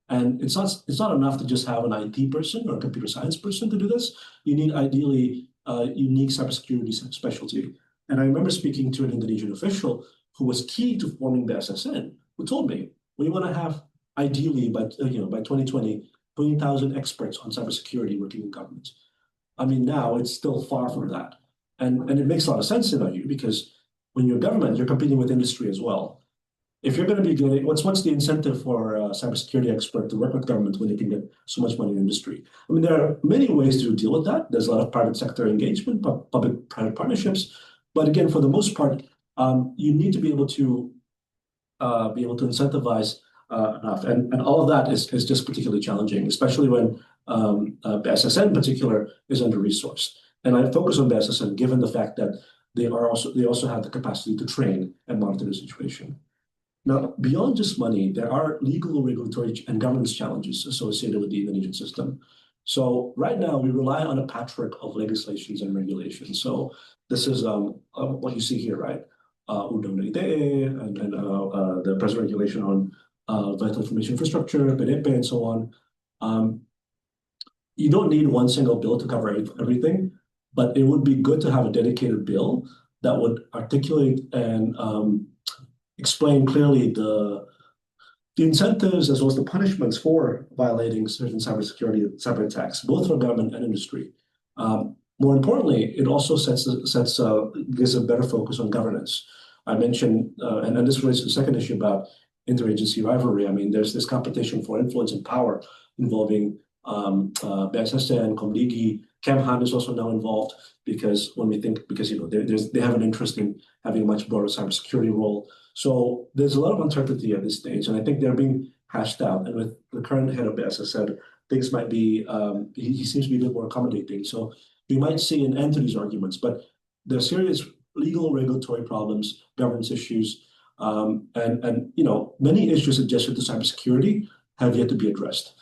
And it's not enough to just have an IT person or a computer science person to do this. You need ideally a unique cybersecurity specialty. And I remember speaking to an Indonesian official who was key to forming the SSN, who told me, we want to have ideally by 2020, 20,000 experts on cybersecurity working in government. I mean, now it's still far from that. And it makes a lot of sense in you because when you're government, you're competing with industry as well. If you're going to be getting, what's the incentive for a cybersecurity expert to work with government when they can get so much money in industry? I mean, there are many ways to deal with that. There's a lot of private sector engagement, public-private partnerships. But again, for the most part, you need to be able to incentivize enough. And all of that is just particularly challenging, especially when BSSN in particular is under-resourced. And I focus on BSSN given the fact that they also have the capacity to train and monitor the situation. Now, beyond just money, there are legal, regulatory, and governance challenges associated with the Indonesian system. So right now, we rely on a patchwork of legislations and regulations. So this is what you see here, right? Undang-Undang ITE and the present regulation on vital information infrastructure, PDP, and so on. You don't need one single bill to cover everything, but it would be good to have a dedicated bill that would articulate and explain clearly the incentives as well as the punishments for violating certain cyber attacks, both for government and industry. More importantly, it also gives a better focus on governance. I mentioned, and this relates to the second issue about interagency rivalry. I mean, there's this competition for influence and power involving BSSN, Komdigi, Kemhan is also now involved because they have an interest in having a much broader cybersecurity role. So there's a lot of uncertainty at this stage, and I think they're being hashed out. And with the current head of BSSN, things might be he seems to be a bit more accommodating. So we might see an end to these arguments, but there are serious legal, regulatory problems, governance issues, and many issues adjacent to cybersecurity have yet to be addressed.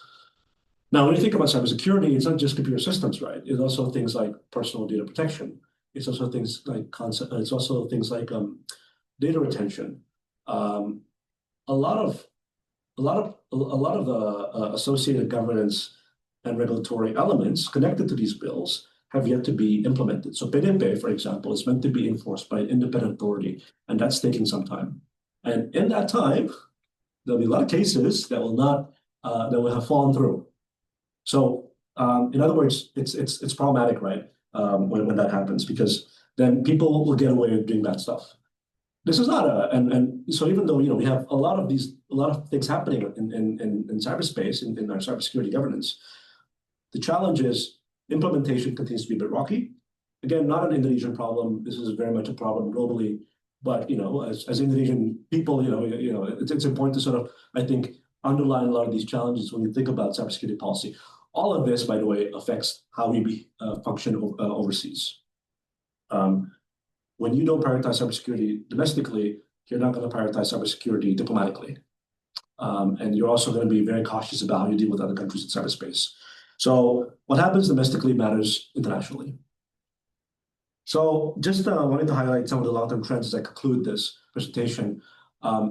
Now, when you think about cybersecurity, it's not just computer systems, right? It's also things like personal data protection. It's also things like data retention. A lot of the associated governance and regulatory elements connected to these bills have yet to be implemented. So PDP, for example, is meant to be enforced by an independent authority, and that's taking some time. And in that time, there'll be a lot of cases that will have fallen through. So, in other words, it's problematic, right? When that happens, because then people will get away with doing bad stuff. This is not and so even though we have a lot of things happening in cyberspace in our cybersecurity governance, the challenge is implementation continues to be a bit rocky. Again, not an Indonesian problem. This is very much a problem globally. But as Indonesian people, it's important to sort of, I think, underlie a lot of these challenges when you think about cybersecurity policy. All of this, by the way, affects how we function overseas. When you don't prioritize cybersecurity domestically, you're not going to prioritize cybersecurity diplomatically. And you're also going to be very cautious about how you deal with other countries in cyberspace. So what happens domestically matters internationally. So just wanted to highlight some of the long-term trends as I conclude this presentation.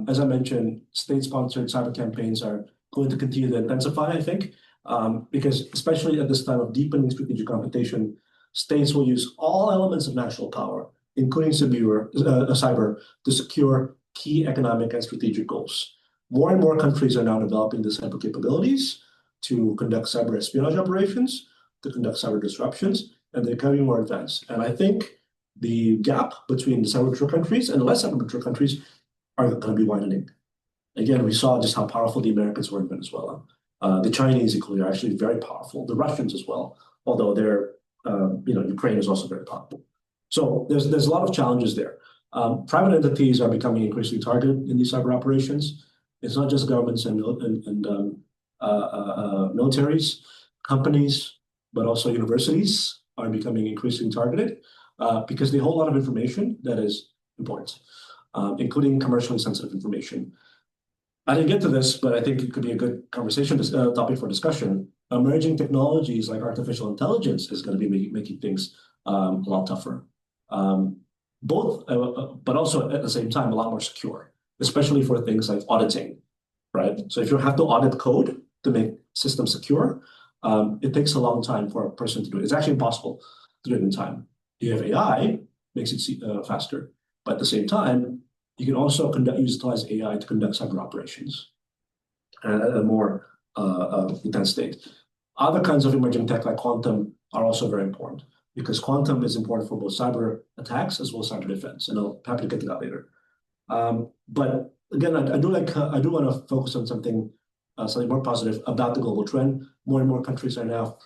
As I mentioned, state-sponsored cyber campaigns are going to continue to intensify, I think, because especially at this time of deepening strategic competition, states will use all elements of national power, including cyber, to secure key economic and strategic goals. More and more countries are now developing the cyber capabilities to conduct cyber espionage operations, to conduct cyber disruptions, and they're becoming more advanced. And I think the gap between the cyber mature countries and the less cyber mature countries are going to be widening. Again, we saw just how powerful the Americans were in Venezuela. The Chinese equally are actually very powerful. The Russians as well, although Ukraine is also very powerful. So there's a lot of challenges there. Private entities are becoming increasingly targeted in these cyber operations. It's not just governments and militaries, companies, but also universities are becoming increasingly targeted because they hold a lot of information that is important, including commercially sensitive information. I didn't get to this, but I think it could be a good conversation topic for discussion. Emerging technologies like artificial intelligence is going to be making things a lot tougher. But also at the same time, a lot more secure, especially for things like auditing, right? So if you have to audit code to make systems secure, it takes a long time for a person to do it. It's actually impossible to do it in time. You have AI, makes it faster, but at the same time, you can also utilize AI to conduct cyber operations at a more intense state. Other kinds of emerging tech like quantum are also very important because quantum is important for both cyber attacks as well as cyber defense, and I'll happy to get to that later. But again, I do want to focus on something more positive about the global trend. More and more countries are now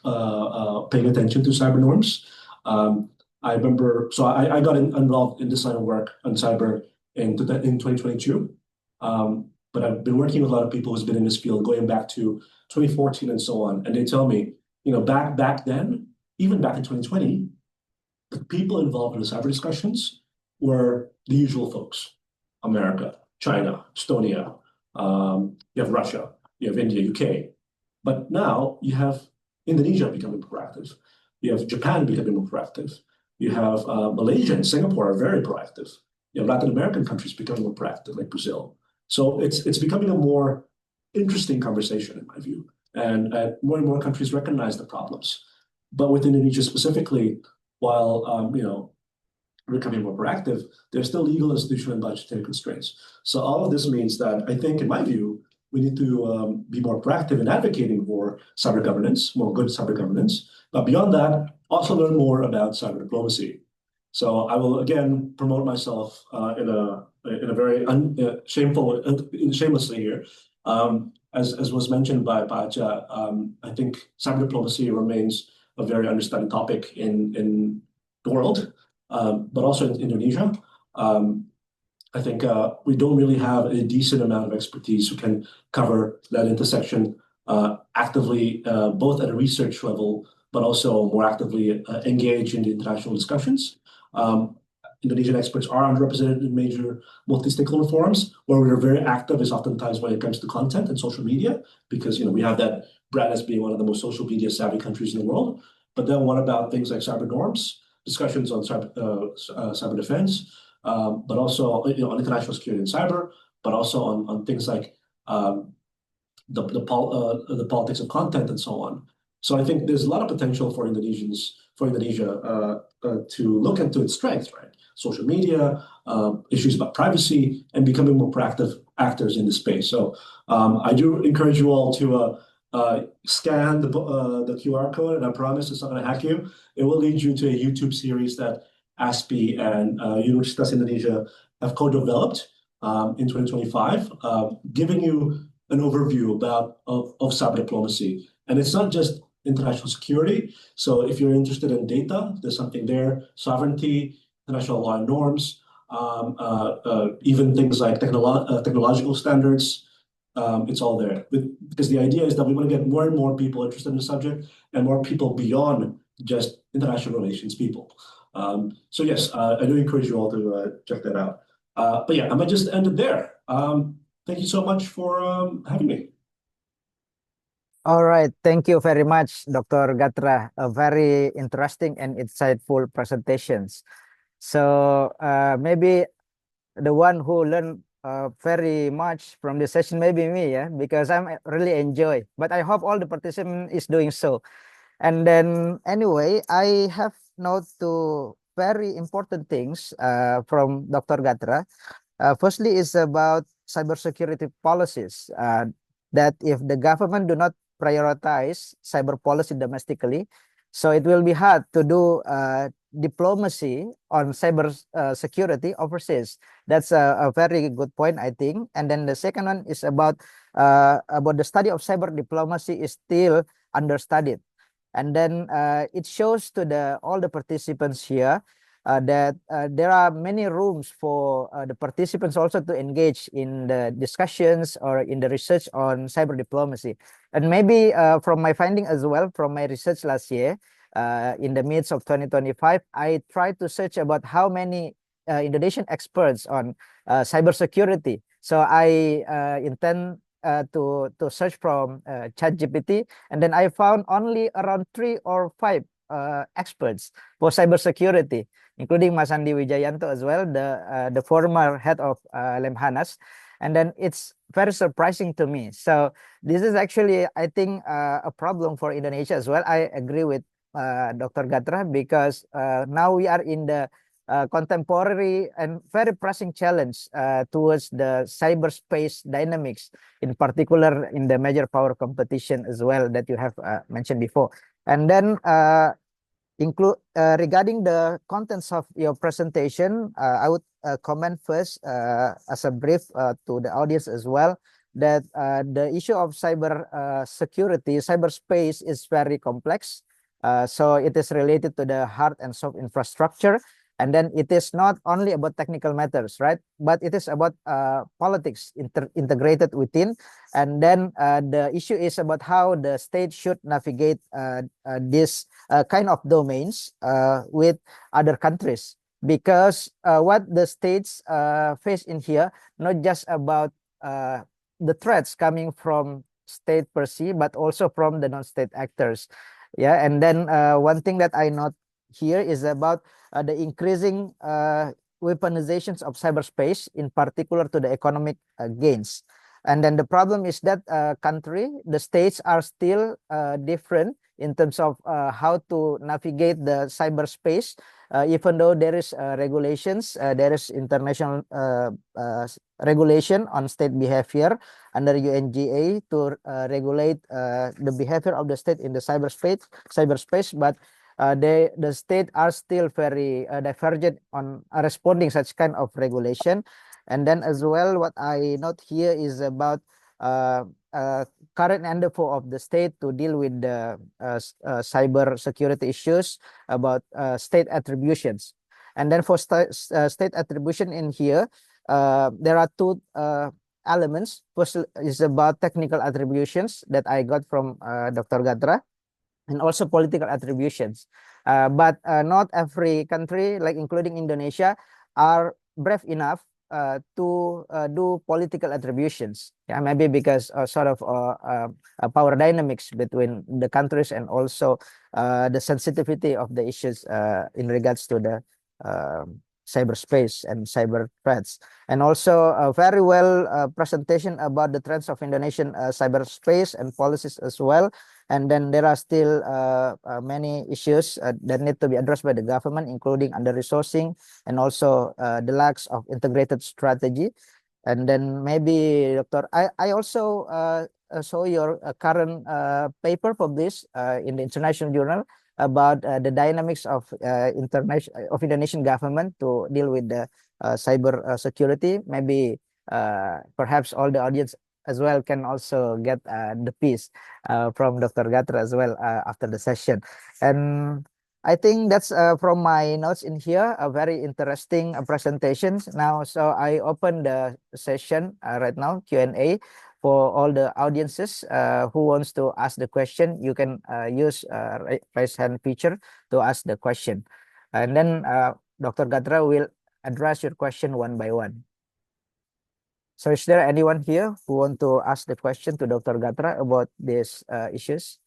paying attention to cyber norms. I remember, so I got involved in this line of work on cyber in 2022. But I've been working with a lot of people who's been in this field going back to 2014 and so on. And they tell me, back then, even back in 2020, the people involved in the cyber discussions were the usual folks: America, China, Estonia, you have Russia, you have India, UK. But now you have Indonesia becoming proactive. You have Japan becoming more proactive. You have Malaysia and Singapore are very proactive. You have Latin American countries becoming more proactive, like Brazil. So it's becoming a more interesting conversation, in my view. And more and more countries recognize the problems. But with Indonesia specifically, while becoming more proactive, there's still legal, institutional, and budgetary constraints. So all of this means that I think, in my view, we need to be more proactive in advocating for cyber governance, more good cyber governance. But beyond that, also learn more about cyber diplomacy. So I will again promote myself in a very shamelessly here. As was mentioned by Pacha, I think cyber diplomacy remains a very understudied topic in the world, but also in Indonesia. I think we don't really have a decent amount of expertise who can cover that intersection actively, both at a research level, but also more actively engage in the international discussions. Indonesian experts are underrepresented in major multi-stakeholder forums. Where we're very active is oftentimes when it comes to content and social media, because we have that brand as being one of the most social media savvy countries in the world. But then what about things like cyber norms, discussions on cyber defense, but also on international security and cyber, but also on things like the politics of content and so on. So I think there's a lot of potential for Indonesia to look into its strengths, right? Social media, issues about privacy, and becoming more proactive actors in the space. So I do encourage you all to scan the QR code, and I promise it's not going to hack you. It will lead you to a YouTube series that ASPI and Universitas Indonesia have co-developed in 2025, giving you an overview of cyber diplomacy. And it's not just international security. So if you're interested in data, there's something there: sovereignty, international law and norms, even things like technological standards, it's all there. Because the idea is that we want to get more and more people interested in the subject and more people beyond just international relations people. So yes, I do encourage you all to check that out. But yeah, I might just end it there. Thank you so much for having me. All right, thank you very much, Dr. Gatra. A very interesting and insightful presentations. So maybe the one who learned very much from this session may be me, yeah, because I'm really enjoy. But I hope all the participants is doing so. And then anyway, I have note to very important things from Dr. Gatra. Firstly is about cybersecurity policies, that if the government do not prioritize cyber policy domestically, so it will be hard to do diplomacy on cyber security overseas. That's a very good point, I think. And then the second one is about the study of cyber diplomacy is still understudied. And then it shows to all the participants here that there are many rooms for the participants also to engage in the discussions or in the research on cyber diplomacy. And maybe from my finding as well, from my research last year, in the midst of 2025, I tried to search about how many Indonesian experts on cybersecurity. So I intend to search from ChatGPT, and then I found only around 3 or 5 experts for cybersecurity, including Mas Andi Wijayanto as well, the former head of Lemhanas. And then it's very surprising to me. So this is actually, I think, a problem for Indonesia as well. I agree with Dr. Gatra, because now we are in the contemporary and very pressing challenge towards the cyberspace dynamics, in particular in the major power competition as well that you have mentioned before. And then regarding the contents of your presentation, I would comment first as a brief to the audience as well, that the issue of cyber security, cyberspace is very complex. So it is related to the hard and soft infrastructure. And then it is not only about technical matters, right? But it is about politics integrated within. And then the issue is about how the state should navigate this kind of domains with other countries. Because what the states face in here, not just about the threats coming from state per se, but also from the non-state actors. Yeah, and then one thing that I note here is about the increasing weaponizations of cyberspace, in particular to the economic gains. And then the problem is that the states are still different in terms of how to navigate the cyberspace, even though there is regulations, there is international regulation on state behavior under UNGA to regulate the behavior of the state in the cyberspace, but the state are still very divergent on responding such kind of regulation. And then as well, what I note here is about current endeavor of the state to deal with the cyber security issues about state attributions. And then for state attribution in here, there are 2 elements. First is about technical attributions that I got from Dr. Gatra, and also political attributions. But not every country, like including Indonesia, are brave enough to do political attributions. Yeah, maybe because sort of power dynamics between the countries, and also the sensitivity of the issues in regards to the cyberspace and cyber threats. And also a very well presentation about the trends of Indonesian cyberspace and policies as well. And then there are still many issues that need to be addressed by the government, including under-resourcing and also the lack of integrated strategy. And then maybe, Doctor, I also saw your current paper published in the international journal about the dynamics of Indonesian government to deal with the cyber security. Maybe perhaps all the audience as well can also get the piece from Dr. Gatra as well after the session. And I think that's from my notes in here, a very interesting presentations now. So I open the session right now, Q&A. for all the audiences who wants to ask the question, you can use raise hand feature to ask the question. And then Dr. Gatra will address your question one by one. So is there anyone here who want to ask the question to Dr. Gatra about these issues?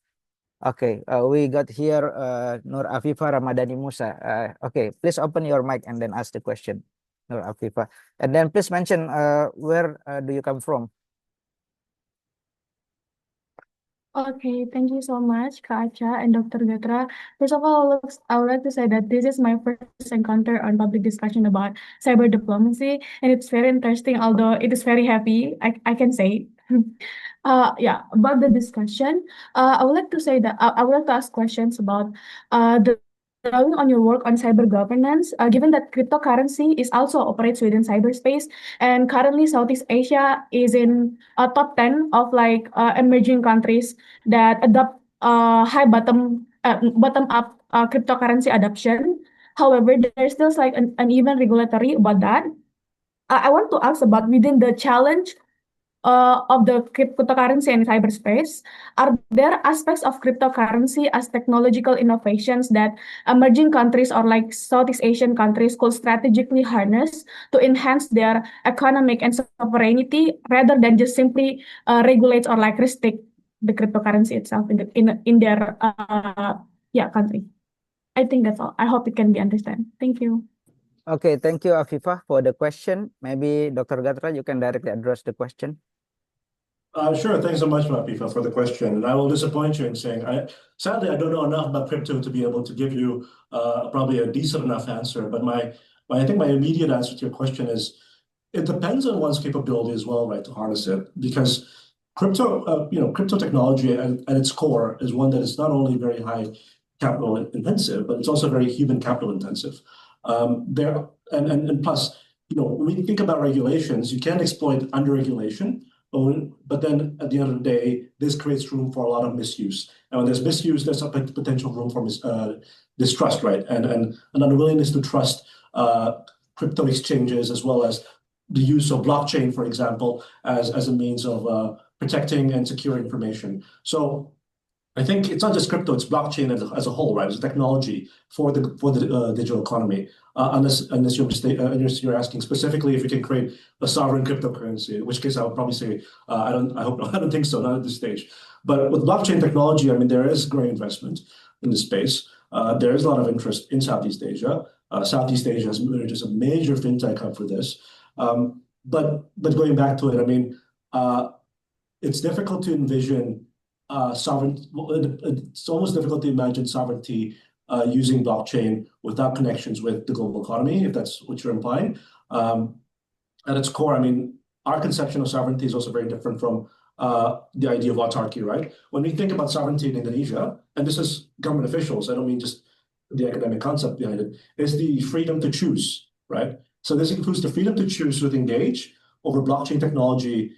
Okay, we got here Nur Afifa Ramadhani Musa. Okay, please open your mic and then ask the question, Nur Afifa. And then please mention where do you come from? Okay, thank you so much, Kak Acha and Dr. Gatra. First of all, I would like to say that this is my first encounter on public discussion about cyber diplomacy, and it's very interesting, although it is very heavy, I can say. Yeah, about the discussion, I would like to say that I would like to ask questions about the drawing on your work on cyber governance, given that cryptocurrency is also operates within cyberspace, and currently Southeast Asia is in a top 10 of like emerging countries that adopt high bottom up cryptocurrency adoption. However, there's still like an uneven regulatory about that. I want to ask about within the challenge of the cryptocurrency and cyberspace, are there aspects of cryptocurrency as technological innovations that emerging countries or like Southeast Asian countries could strategically harness to enhance their economic and sovereignty rather than just simply regulate or like restrict the cryptocurrency itself in their country? I think that's all. I hope it can be understood. Thank you. Okay, thank you, Afifa, for the question. Maybe Dr. Gatra, you can directly address the question. Sure. Thanks so much, Mapifa, for the question. And I will disappoint you in saying, sadly, I don't know enough about crypto to be able to give you probably a decent enough answer. But I think my immediate answer to your question is, it depends on one's capability as well, right, to harness it. Because crypto technology at its core is one that is not only very high capital intensive, but it's also very human capital intensive. And plus, when we think about regulations, you can't exploit under-regulation. But then at the end of the day, this creates room for a lot of misuse. And when there's misuse, there's a potential room for distrust, right? And an unwillingness to trust crypto exchanges, as well as the use of blockchain, for example, as a means of protecting and securing information. So I think it's not just crypto; it's blockchain as a whole, right? It's a technology for the digital economy. Unless you're asking specifically if we can create a sovereign cryptocurrency, in which case I would probably say I don't think so, not at this stage. But with blockchain technology, I mean, there is great investment in this space. There is a lot of interest in Southeast Asia. Southeast Asia has emerged as a major fintech hub for this. But going back to it, I mean, it's difficult to envision it's almost difficult to imagine sovereignty using blockchain without connections with the global economy, if that's what you're implying. At its core, I mean, our conception of sovereignty is also very different from the idea of autarky, right? When we think about sovereignty in Indonesia, and this is government officials, I don't mean just the academic concept behind it, is the freedom to choose, right? So this includes the freedom to choose to engage over blockchain technology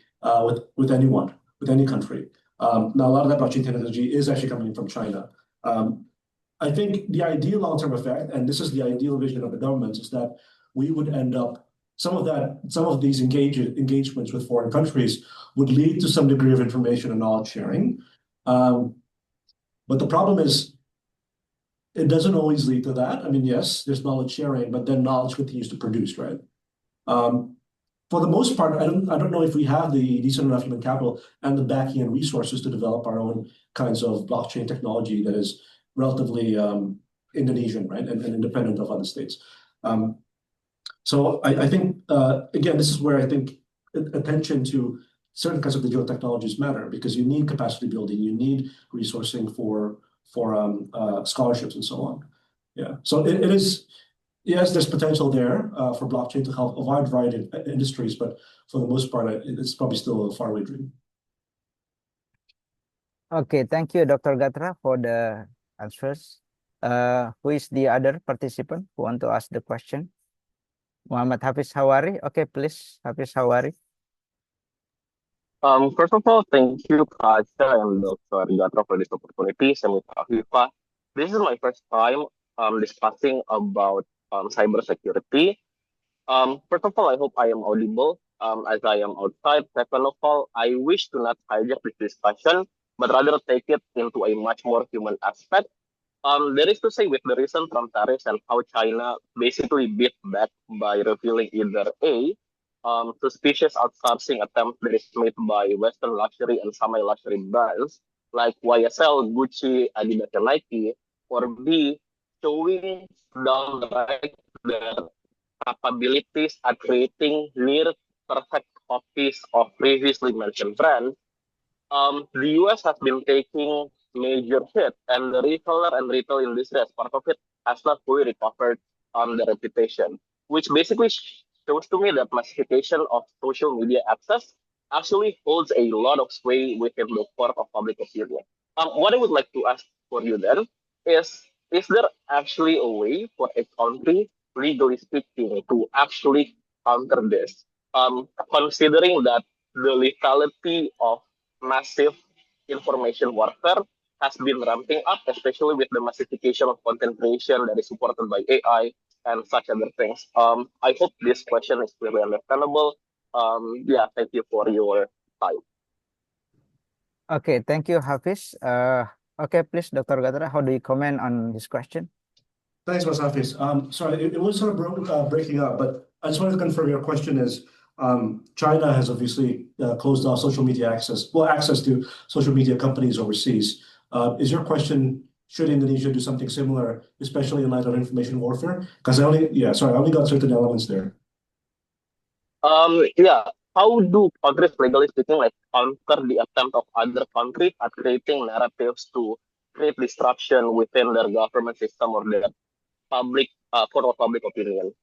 with anyone, with any country. Now, a lot of that blockchain technology is actually coming from China. I think the ideal long-term effect, and this is the ideal vision of the government, is that we would end up some of these engagements with foreign countries would lead to some degree of information and knowledge sharing. But the problem is, it doesn't always lead to that. I mean, yes, there's knowledge sharing, but then knowledge continues to produce, right? For the most part, I don't know if we have the decent enough human capital and the backing and resources to develop our own kinds of blockchain technology that is relatively Indonesian, right, and independent of other states. So I think, again, this is where I think attention to certain kinds of digital technologies matter, because you need capacity building, you need resourcing for scholarships and so on. Yeah, so it is. Yes, there's potential there for blockchain to help a wide variety of industries, but for the most part, it's probably still a faraway dream. Okay, thank you, Dr. Gatra, for the answers. Who is the other participant who want to ask the question? Muhammad Hafiz Hawari. Okay, please, Hafiz Hawari. First of all, thank you, Kacha and Dr. Gatra, for this opportunity. Same with Afifa. This is my first time discussing about cybersecurity. First of all, I hope I am audible. as I am outside. Second of all, I wish to not hijack this discussion, but rather take it into a much more human aspect. There is to say with the recent Trump tariffs and how China basically beat back by revealing either A, suspicious outsourcing attempt that is made by Western luxury and semi-luxury brands like YSL, Gucci, Adidas, and Nike, or B, showing down the right their capabilities at creating near perfect copies of previously mentioned brands. The US has been taking major hit, and the retailer and retail industry, as part of it, has not fully recovered the reputation, which basically shows to me that massification of social media access actually holds a lot of sway within the court of public opinion. What I would like to ask for you then is there actually a way for a country, legally speaking, to actually counter this? Considering that the lethality of massive information warfare has been ramping up, especially with the massification of content creation that is supported by AI and such other things. I hope this question is clearly understandable. Yeah, thank you for your time. Okay, thank you, Hafiz. Okay, please, Dr. Gatra, how do you comment on this question? Thanks, Mas Hafiz. Sorry, it was sort of breaking up, but I just wanted to confirm your question is China has obviously closed off social media access to social media companies overseas. Is your question, should Indonesia do something similar, especially in light of information warfare? Because I only got certain elements there. Yeah. How do countries, legally speaking, like counter the attempt of other countries at creating narratives to create disruption within their government system or their public court of public opinion?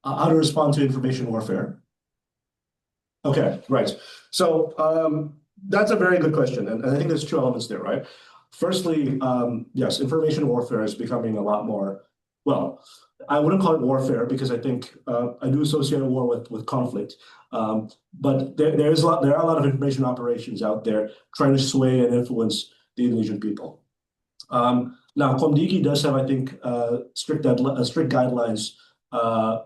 How to respond to information warfare? Okay, right. So that's a very good question, and I think there's two elements there, right? Firstly, yes, information warfare is becoming a lot more, well, I wouldn't call it warfare because I think I do associate war with conflict. But there are a lot of information operations out there trying to sway and influence the Indonesian people. Now, Komdigi does have, I think, strict guidelines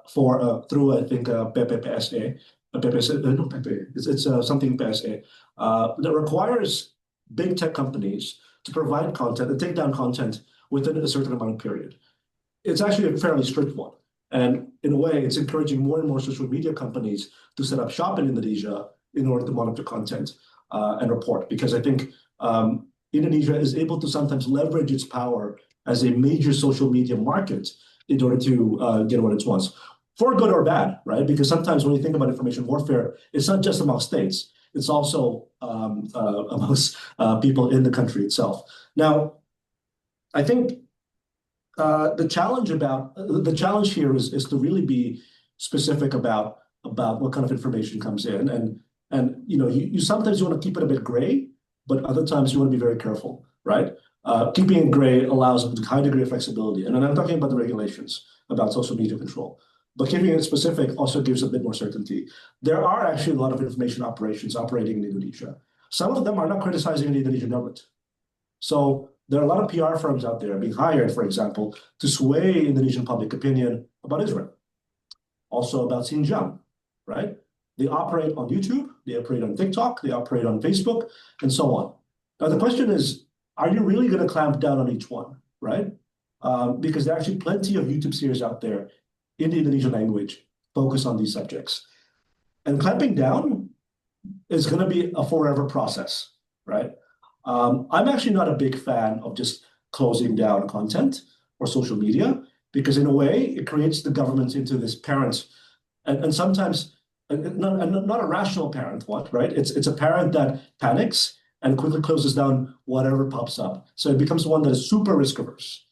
through, I think, PPPSA. No, PP, it's something PSA that requires big tech companies to provide content and take down content within a certain amount of period. It's actually a fairly strict one. And in a way, it's encouraging more and more social media companies to set up shop in Indonesia in order to monitor content and report. Because I think Indonesia is able to sometimes leverage its power as a major social media market in order to get what it wants. For good or bad, right? Because sometimes when you think about information warfare, it's not just among states, it's also amongst people in the country itself. Now, I think the challenge here is to really be specific about what kind of information comes in, and you sometimes want to keep it a bit gray, but other times you want to be very careful, right? Keeping it gray allows a high degree of flexibility, and I'm talking about the regulations about social media control. But keeping it specific also gives a bit more certainty. There are actually a lot of information operations operating in Indonesia. Some of them are not criticizing the Indonesian government. So there are a lot of PR firms out there being hired, for example, to sway Indonesian public opinion about Israel, also about Xinjiang, right? They operate on YouTube, they operate on TikTok, they operate on Facebook, and so on. Now, the question is, are you really going to clamp down on each one, right? Because there are actually plenty of YouTube series out there in the Indonesian language focus on these subjects. And clamping down is going to be a forever process, right? I'm actually not a big fan of just closing down content or social media, because in a way, it creates the government into this parent, and sometimes not a rational parent, right? It's a parent that panics and quickly closes down whatever pops up. So it becomes one that is super risk averse.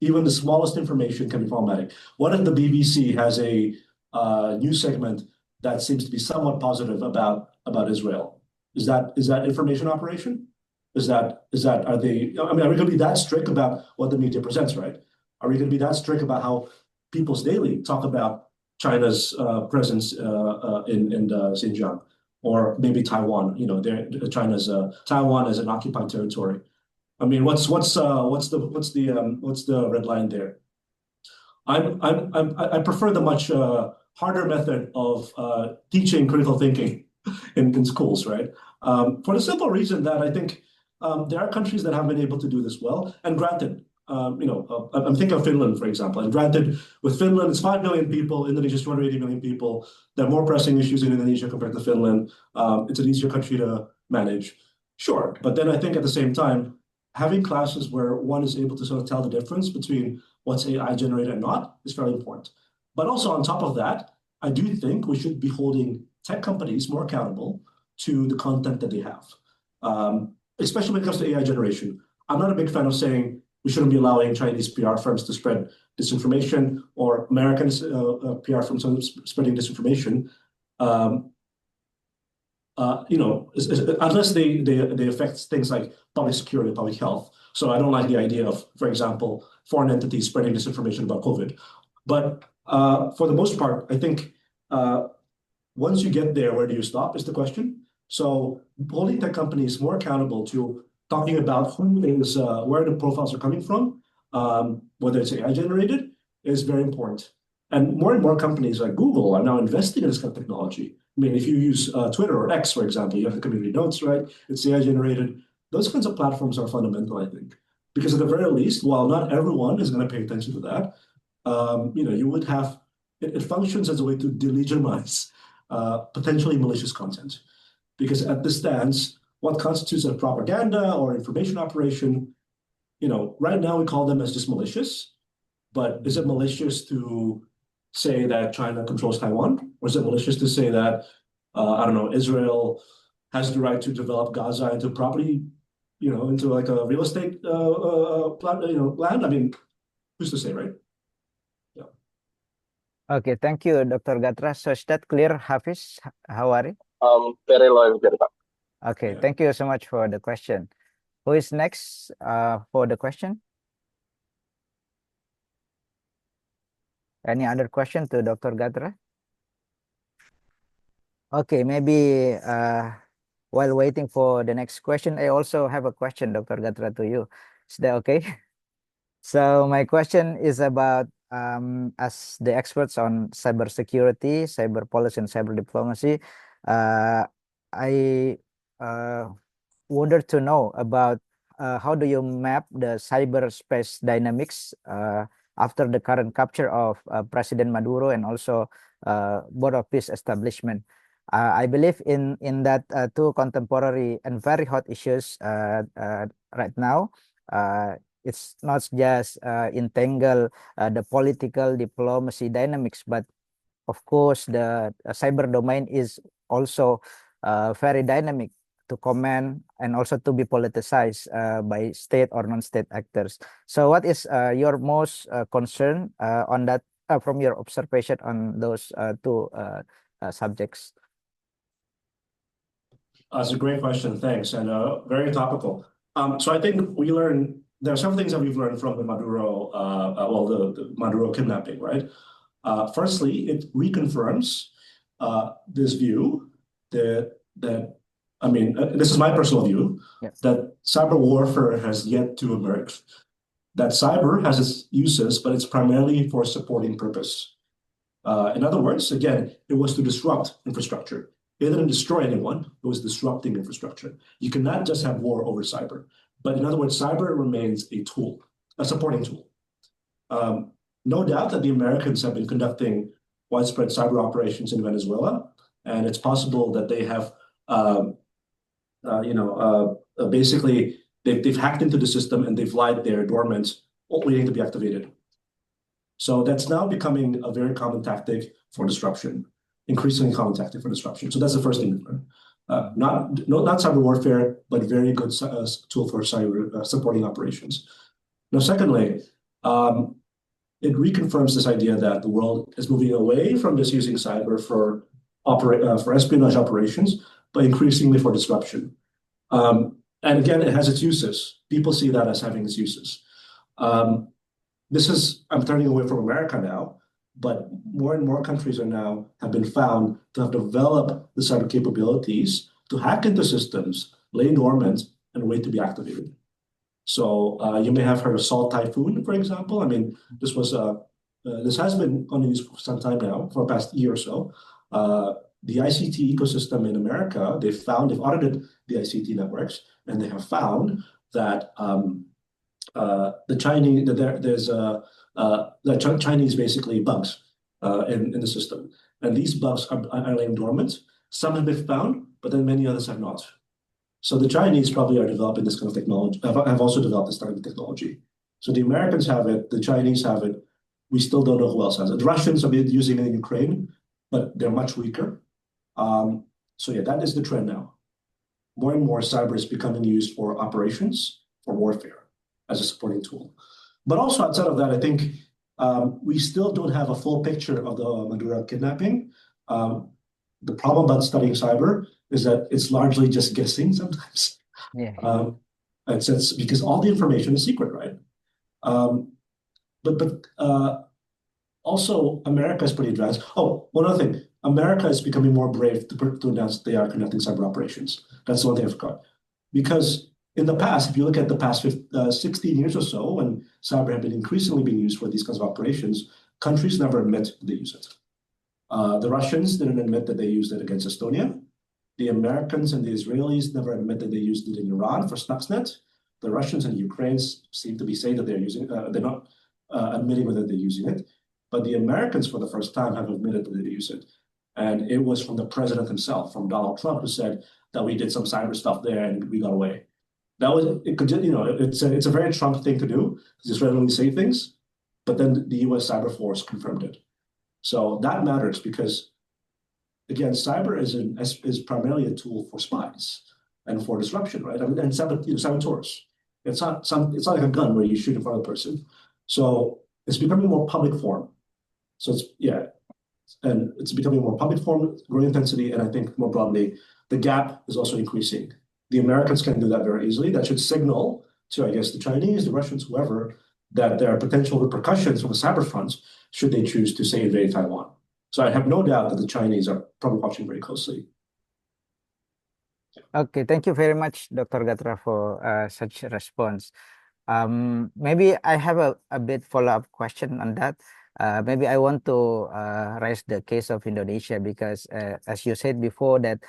Even the smallest information can be problematic. What if the BBC has a news segment that seems to be somewhat positive about Israel? Is that information operation? Are they? I mean, are we going to be that strict about what the media presents, right? Are we going to be that strict about how People's Daily talk about China's presence in Xinjiang, or maybe Taiwan? Taiwan as an occupied territory. I mean, what's the red line there? I prefer the much harder method of teaching critical thinking in schools, right? For the simple reason that I think there are countries that have been able to do this well. And granted, I'm thinking of Finland, for example. And granted, with Finland, it's 5 million people. Indonesia is 280 million people. There are more pressing issues in Indonesia compared to Finland. It's an easier country to manage. Sure. But then I think at the same time, having classes where one is able to sort of tell the difference between what's AI generated and not is very important. But also on top of that, I do think we should be holding tech companies more accountable to the content that they have, especially when it comes to AI generation. I'm not a big fan of saying we shouldn't be allowing Chinese PR firms to spread disinformation or American PR firms spreading disinformation, unless they affect things like public security and public health. So I don't like the idea of, for example, foreign entities spreading disinformation about COVID. But for the most part, I think once you get there, where do you stop is the question. So holding tech companies more accountable to talking about who is, where the profiles are coming from, whether it's AI generated, is very important. And more companies like Google are now investing in this kind of technology. I mean, if you use Twitter or X, for example, you have the community notes, right? It's AI generated. Those kinds of platforms are fundamental, I think, because at the very least, while not everyone is going to pay attention to that, you would have it functions as a way to delegitimize potentially malicious content. Because at this stance, what constitutes a propaganda or information operation, right now we call them as just malicious, but is it malicious to say that China controls Taiwan? Or is it malicious to say that, Israel has the right to develop Gaza into property, into like a real estate land? I mean, who's to say, right? Yeah. Okay, thank you, Dr. Gatra. So is that clear, Hafiz? How are you? Very low, Pak. Okay, Yeah. thank you so much for the question. Who is next for the question? Any other question to Dr. Gatra? Okay, maybe while waiting for the next question, I also have a question, Dr. Gatra, to you. Is that okay? So my question is about as the experts on cybersecurity, cyber policy, and cyber diplomacy, I wonder to know about how do you map the cyberspace dynamics after the current capture of President Maduro and also Board of Peace establishment. I believe in that two contemporary and very hot issues right now. It's not just entangle the political diplomacy dynamics, but of course the cyber domain is also very dynamic to command and also to be politicized by state or non-state actors. So what is your most concern on that from your observation on those two subjects? That's a great question, thanks, and very topical. So I think there are some things that we've learned from the Maduro, the Maduro kidnapping, right? Firstly, it reconfirms this view that this is my personal view, that cyber warfare has yet to emerge. That cyber has its uses, but it's primarily for supporting purpose. In other words, again, it was to disrupt infrastructure. It didn't destroy anyone, it was disrupting infrastructure. You cannot just have war over cyber. But in other words, cyber remains a tool, a supporting tool. No doubt that the Americans have been conducting widespread cyber operations in Venezuela, and it's possible that they have basically they've hacked into the system and they've lied there dormant, waiting to be activated. So that's now becoming a very common tactic for disruption, increasingly common tactic for disruption. So that's the first thing we've learned. Not cyber warfare, but very good tool for cyber supporting operations. Now, secondly, it reconfirms this idea that the world is moving away from just using cyber for espionage operations, but increasingly for disruption. And again, it has its uses. People see that as having its uses. I'm turning away from America now, but more and more countries have been found to have developed the cyber capabilities to hack into systems, lay dormant, and wait to be activated. So you may have heard of Salt Typhoon, for example. I mean, this was this has been on the news for some time now, for the past year or so. The ICT ecosystem in America, they've audited the ICT networks, and they have found that the Chinese, Chinese basically bugs in the system, and these bugs are laying dormant. Some have been found, but then many others have not. So the Chinese probably are developing this kind of technology, have also developed this kind of technology. So the Americans have it, the Chinese have it. We still don't know who else has it. The Russians have been using it in Ukraine, but they're much weaker. So yeah, that is the trend now. More and more cyber is becoming used for operations, for warfare, as a supporting tool. But also outside of that, I think we still don't have a full picture of the Madura kidnapping. The problem about studying cyber is that it's largely just guessing sometimes. Yeah. It's because all the information is secret, right? But also, America is pretty advanced. Oh, one other thing. America is becoming more brave to announce they are conducting cyber operations. That's one thing I forgot. Because in the past, if you look at the past 16 years or so, when cyber had been increasingly being used for these kinds of operations, countries never admit they use it. The Russians didn't admit that they used it against Estonia. The Americans and the Israelis never admit that they used it in Iran for Stuxnet. The Russians and Ukrainians seem to be saying that they're using they're not admitting whether they're using it. But the Americans, for the first time, have admitted that they use it. And it was from the president himself, from Donald Trump, who said that we did some cyber stuff there and we got away. That was, it could, you know, it's a very Trump thing to do, just randomly say things. But then the US Cyber Force confirmed it. So that matters because, again, cyber is primarily a tool for spies and for disruption, right? I mean, and saboteurs. It's not like a gun where you shoot in front of the person. So it's becoming a more public form. So it's becoming a more public form, growing intensity, and I think more broadly, the gap is also increasing. The Americans can do that very easily. That should signal to, I guess, the Chinese, the Russians, whoever, that there are potential repercussions from the cyber front should they choose to, say, invade Taiwan. So I have no doubt that the Chinese are probably watching very closely. Okay, thank you very much, Dr. Gatra, for such a response. Maybe I have a bit follow-up question on that. Maybe I want to raise the case of Indonesia because, as you said before, that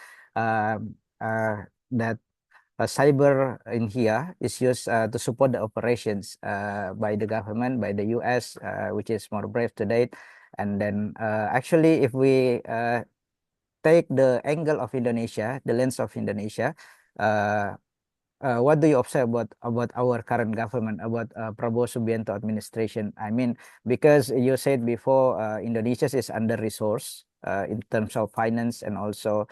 cyber in here is used to support the operations by the government, by the US, which is more brave to date. And then actually, if we take the angle of Indonesia, the lens of Indonesia, what do you observe about our current government, about Prabowo Subianto administration? I mean, because you said before, Indonesia is under-resourced in terms of finance and also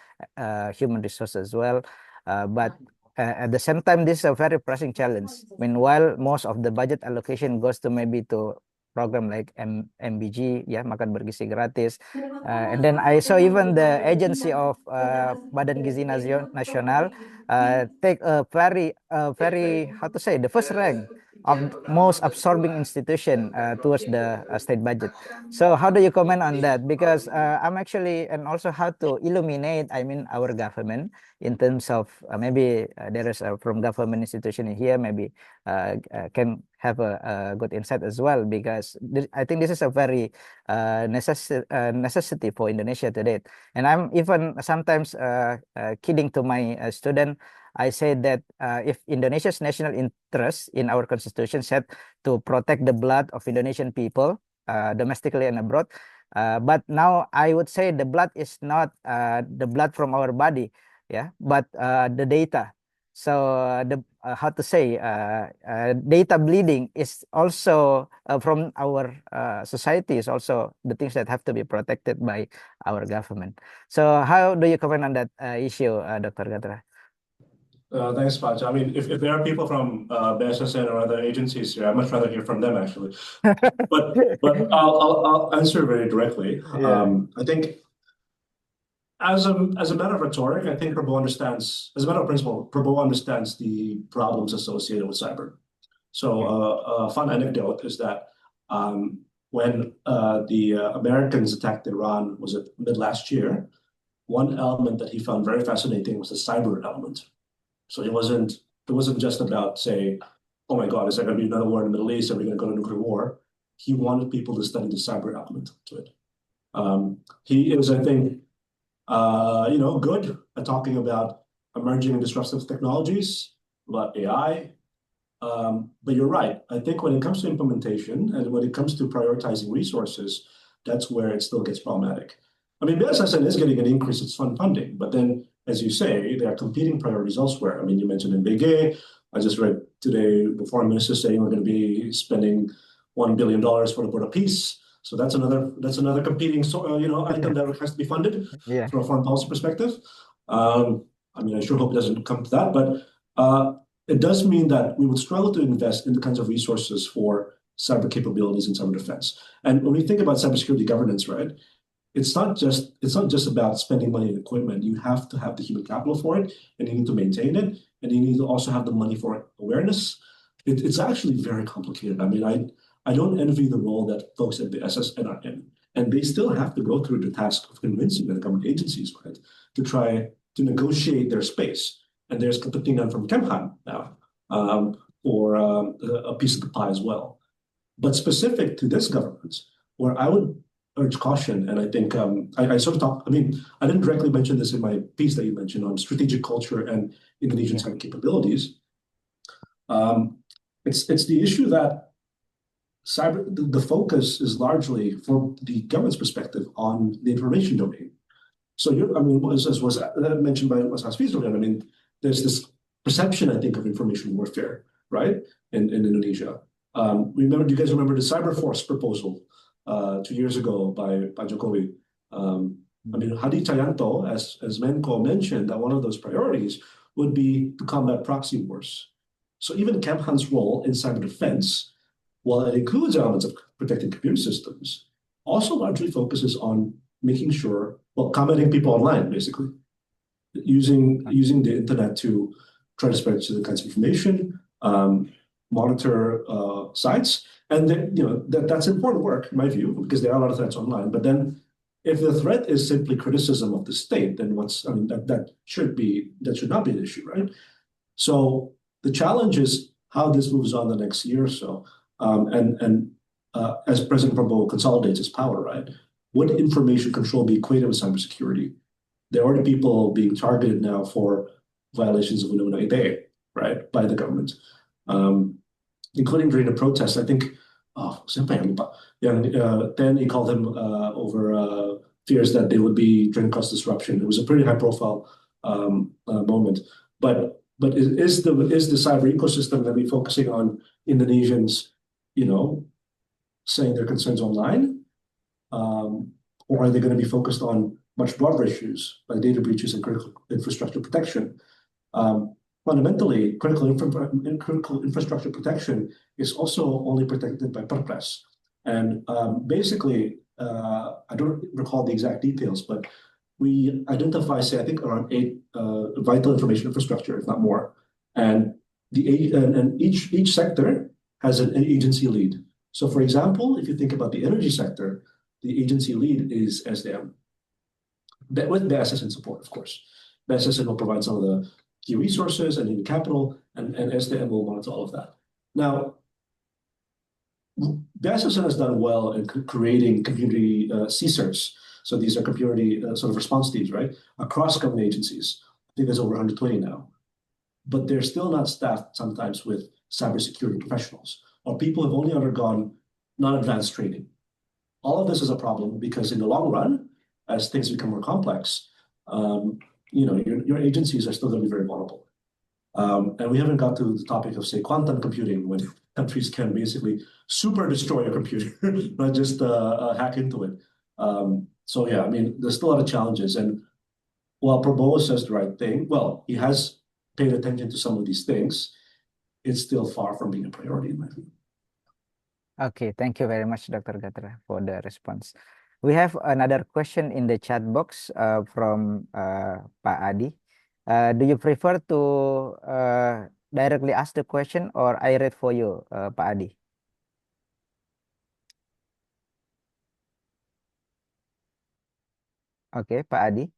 human resources as well. But at the same time, this is a very pressing challenge. Meanwhile, most of the budget allocation goes to maybe to program like MBG, yeah, makan bergizi gratis. And then I saw even the agency of Badan Gizi Nasional take a very, how to say, the first rank of most absorbing institution towards the state budget. So how do you comment on that? Because I'm actually, and also how to illuminate, I mean, our government in terms of maybe there is from government institution in here, maybe can have a good insight as well, because I think this is a very necessity for Indonesia today. And I'm even sometimes kidding to my student. I say that if Indonesia's national interest in our constitution said to protect the blood of Indonesian people domestically and abroad, but now I would say the blood is not the blood from our body, yeah, but the data. So the how to say data bleeding is also from our society, is also the things that have to be protected by our government. So how do you comment on that issue, Dr. Gatra? Thanks, Pacha. I mean, if there are people from BSSN or other agencies here, I'd much rather hear from them actually. but I'll answer very directly. Yeah. I think as a matter of rhetoric, I think Prabowo understands, as a matter of principle, Prabowo understands the problems associated with cyber. So a fun anecdote is that when the Americans attacked Iran, was it mid last year, one element that he found very fascinating was the cyber element. So it wasn't just about, say, oh my God, is there going to be another war in the Middle East? Are we going to go to nuclear war? he wanted people to study the cyber element to it. He is, I think, good at talking about emerging and disruptive technologies, about AI. But you're right. I think when it comes to implementation and when it comes to prioritizing resources, that's where it still gets problematic. I mean, BSSN is getting an increase in its funding, but then, as you say, there are competing priorities elsewhere. I mean, you mentioned in BG. I just read today the foreign minister saying we're going to be spending $1 billion for the Board of Peace. So that's another competing item that has to be funded from a foreign policy perspective. I mean, I sure hope it doesn't come to that, but it does mean that we would struggle to invest in the kinds of resources for cyber capabilities and cyber defense. And when we think about cybersecurity governance, right, it's not just about spending money on equipment. You have to have the human capital for it, and you need to maintain it, and you need to also have the money for awareness. It's actually very complicated. I mean, I don't envy the role that folks at the SSN are in, and they still have to go through the task of convincing the government agencies, right, to try to negotiate their space. And there's competing done from Kemhan now for a piece of the pie as well. But specific to this government, where I would urge caution, and I think I sort of talked, I mean, I didn't directly mention this in my piece that you mentioned on strategic culture and Indonesian cyber capabilities. It's the issue that the focus is largely, from the government's perspective, on the information domain. So I mean, as was mentioned by Mas Hasfizuddin, I mean, there's this perception, I think, of information warfare, right, in Indonesia. Do you guys remember the Cyber Force proposal 2 years ago by Jokowi? I mean, Hadi Cahyanto, as Menko mentioned, that one of those priorities would be to combat proxy wars. So even Kemhan's role in cyber defense, while it includes elements of protecting computer systems, also largely focuses on making sure, well, combating people online, basically, using the internet to try to spread the kinds of information, monitor sites, and then, that's important work in my view, because there are a lot of threats online. But then, if the threat is simply criticism of the state, then that should not be an issue, right? So the challenge is how this moves on the next year or so, and as President Prabowo consolidates his power, right? Would information control be equated with cybersecurity? There are already people being targeted now for violations of Undang-Undang ITE, right, by the government, including during the protests. I think, siapa yang lupa? TNI called them over fears that they would be during cost disruption. It was a pretty high-profile moment. But is the cyber ecosystem that we're focusing on Indonesians, saying their concerns online, or are they going to be focused on much broader issues like data breaches and critical infrastructure protection? Fundamentally, critical infrastructure protection is also only protected by Perpres. And basically, I don't recall the exact details, but we identify, say, I think around 8 vital information infrastructure, if not more. And each sector has an agency lead. So, for example, if you think about the energy sector, the agency lead is SDM, with BSSN support, of course. BSSN will provide some of the key resources and human capital, and SDM will monitor all of that. Now, BSSN has done well in creating community CSIRTs. So these are community sort of response teams, right, across government agencies. I think there's over 120 now. But they're still not staffed sometimes with cybersecurity professionals, or people have only undergone non-advanced training. All of this is a problem because in the long run, as things become more complex, your agencies are still going to be very vulnerable. And we haven't got to the topic of, say, quantum computing, when countries can basically super destroy a computer, not just hack into it. So yeah, I mean, there's still a lot of challenges. And while Prabowo says the right thing, well, he has paid attention to some of these things, it's still far from being a priority in my view. Okay, thank you very much, Dr. Gatra, for the response. We have another question in the chat box from Pak Adi. Do you prefer to directly ask the question, or I read for you, Pak Adi? Okay, Pak Adi.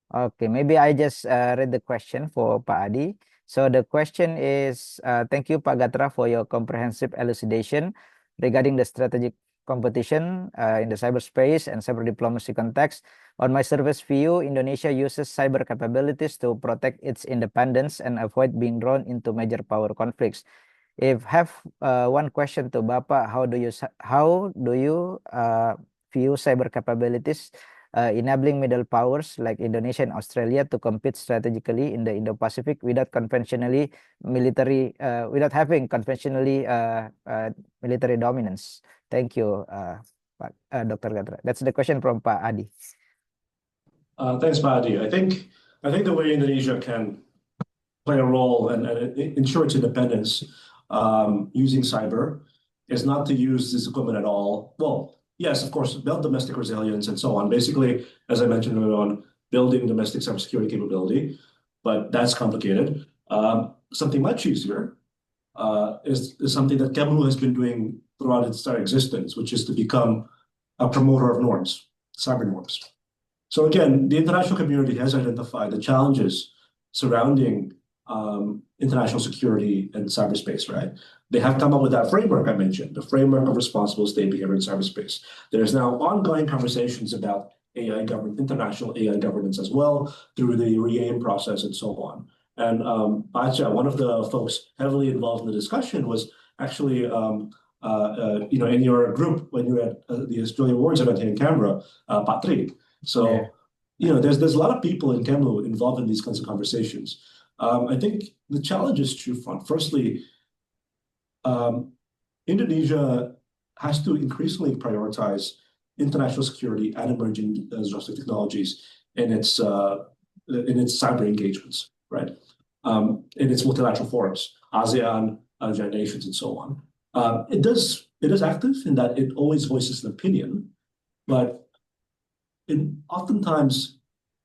Okay, maybe I just read the question for Pak Adi. So the question is, thank you, Pak Gatra, for your comprehensive elucidation. regarding the strategic competition in the cyberspace and cyber diplomacy context. On my surface view, Indonesia uses cyber capabilities to protect its independence and avoid being drawn into major power conflicts. If have one question to Bapak, how do you view cyber capabilities enabling middle powers like Indonesia and Australia to compete strategically in the Indo-Pacific without having conventionally military dominance? Thank you, Dr. Gatra. That's the question from Pak Adi. Thanks, Pak Adi. I think the way Indonesia can play a role and ensure its independence using cyber is not to use this equipment at all. Well, yes, of course, build domestic resilience and so on. Basically, as I mentioned earlier on, building domestic cybersecurity capability, but that's complicated. Something much easier is something that Kemlu has been doing throughout its entire existence, which is to become a promoter of norms, cyber norms. So again, the international community has identified the challenges surrounding international security and cyberspace, right? They have come up with that framework I mentioned, the framework of responsible state behavior in cyberspace. There's now ongoing conversations about international AI governance as well through the re-aim process and so on. And Pacha, one of the folks heavily involved in the discussion, was actually in your group when you were at the Australia Awards event here in Canberra, Patrick. So there's a lot of people in Kemlu involved in these kinds of conversations. I think the challenge is twofold. Firstly, Indonesia has to increasingly prioritize international security and emerging disruptive technologies in its cyber engagements, right? In its multilateral forums, ASEAN, United Nations, and so on. It is active in that it always voices an opinion, but it oftentimes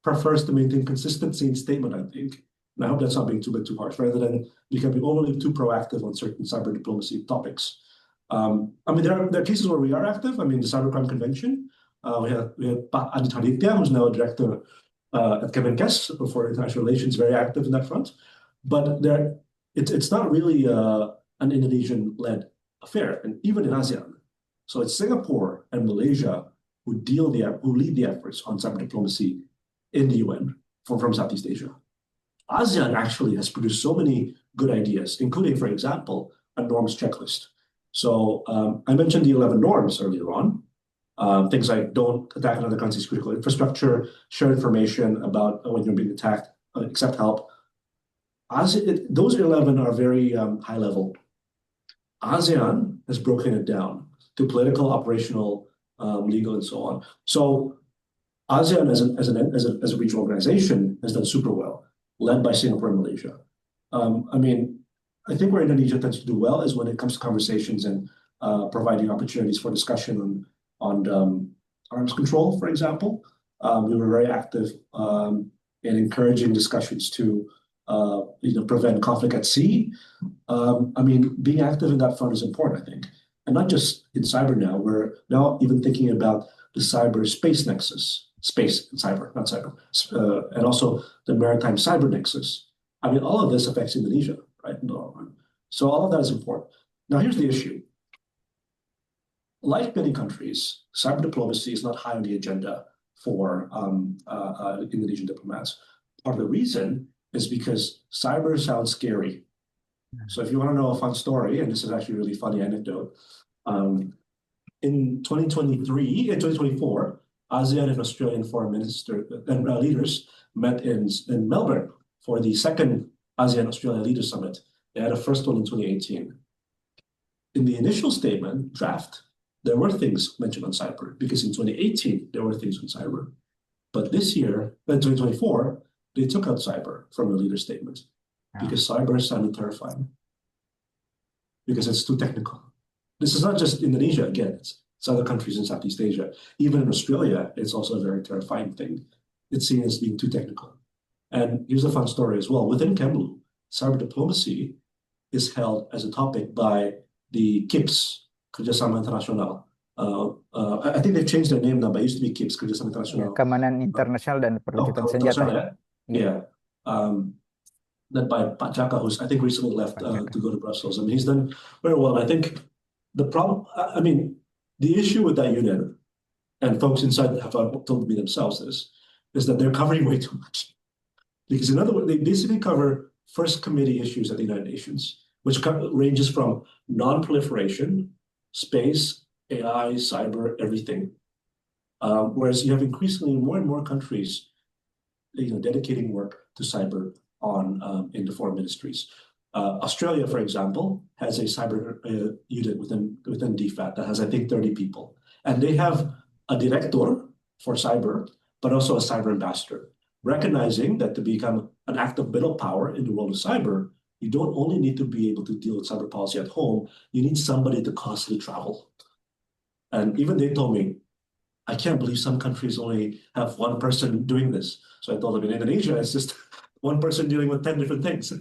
prefers to maintain consistency in statement, I think. And I hope that's not being too harsh, rather than becoming overly too proactive on certain cyber diplomacy topics. There are cases where we are active. The Cybercrime Convention. We had Pak Adit Haditya, who's now a director at Kemenkes for international relations, very active in that front. But it's not really an Indonesian-led affair, and even in ASEAN. So it's Singapore and Malaysia who lead the efforts on cyber diplomacy in the UN from Southeast Asia. ASEAN actually has produced so many good ideas, including, for example, a norms checklist. So I mentioned the 11 norms earlier on. Things like don't attack another country's critical infrastructure, share information about when you're being attacked, accept help. Those 11 are very high level. ASEAN has broken it down to political, operational, legal, and so on. So ASEAN as a regional organization has done super well, led by Singapore and Malaysia. I think where Indonesia tends to do well is when it comes to conversations and providing opportunities for discussion on arms control, for example. We were very active in encouraging discussions to prevent conflict at sea. Being active in that front is important, I think. And not just in cyber now, we're now even thinking about the cyberspace nexus, space and cyber, not cyber, and also the maritime cyber nexus. All of this affects Indonesia, right? So all of that is important. Now, here's the issue. Like many countries, cyber diplomacy is not high on the agenda for Indonesian diplomats. Part of the reason is because cyber sounds scary. So if you want to know a fun story, and this is actually a really funny anecdote, in 2024, ASEAN and Australian foreign minister and leaders met in Melbourne for the second ASEAN-Australia Leaders Summit. They had a first one in 2018. In the initial statement, draft, there were things mentioned on cyber, because in 2018, there were things on cyber. But this year, in 2024, they took out cyber from the leader statement because cyber sounded terrifying, because it's too technical. This is not just Indonesia, again, it's other countries in Southeast Asia. Even in Australia, it's also a very terrifying thing. It's seen as being too technical. And here's a fun story as well. Within Kemlu, cyber diplomacy is held as a topic by the KIPS, Kerjasama Internasional. I think they've changed their name now, but it used to be KIPS, Kerjasama Internasional. Keamanan Internasional dan Perwujudan Senjata. Yeah. Led by Pak Jaka, who's I think recently left to go to Brussels. He's done very well. I think the problem, I mean, the issue with that unit, and folks inside have told me themselves is that they're covering way too much. Because in other words, they basically cover first committee issues at the United Nations, which ranges from non-proliferation, space, AI, cyber, everything. Whereas you have increasingly more and more countries, dedicating work to cyber in the foreign ministries. Australia, for example, has a cyber unit within DFAT that has, I think, 30 people. And they have a director for cyber, but also a cyber ambassador, recognizing that to become an active middle power in the world of cyber, you don't only need to be able to deal with cyber policy at home, you need somebody to constantly travel. And even they told me, I can't believe some countries only have one person doing this. So I told them in Indonesia, it's just one person dealing with 10 different things.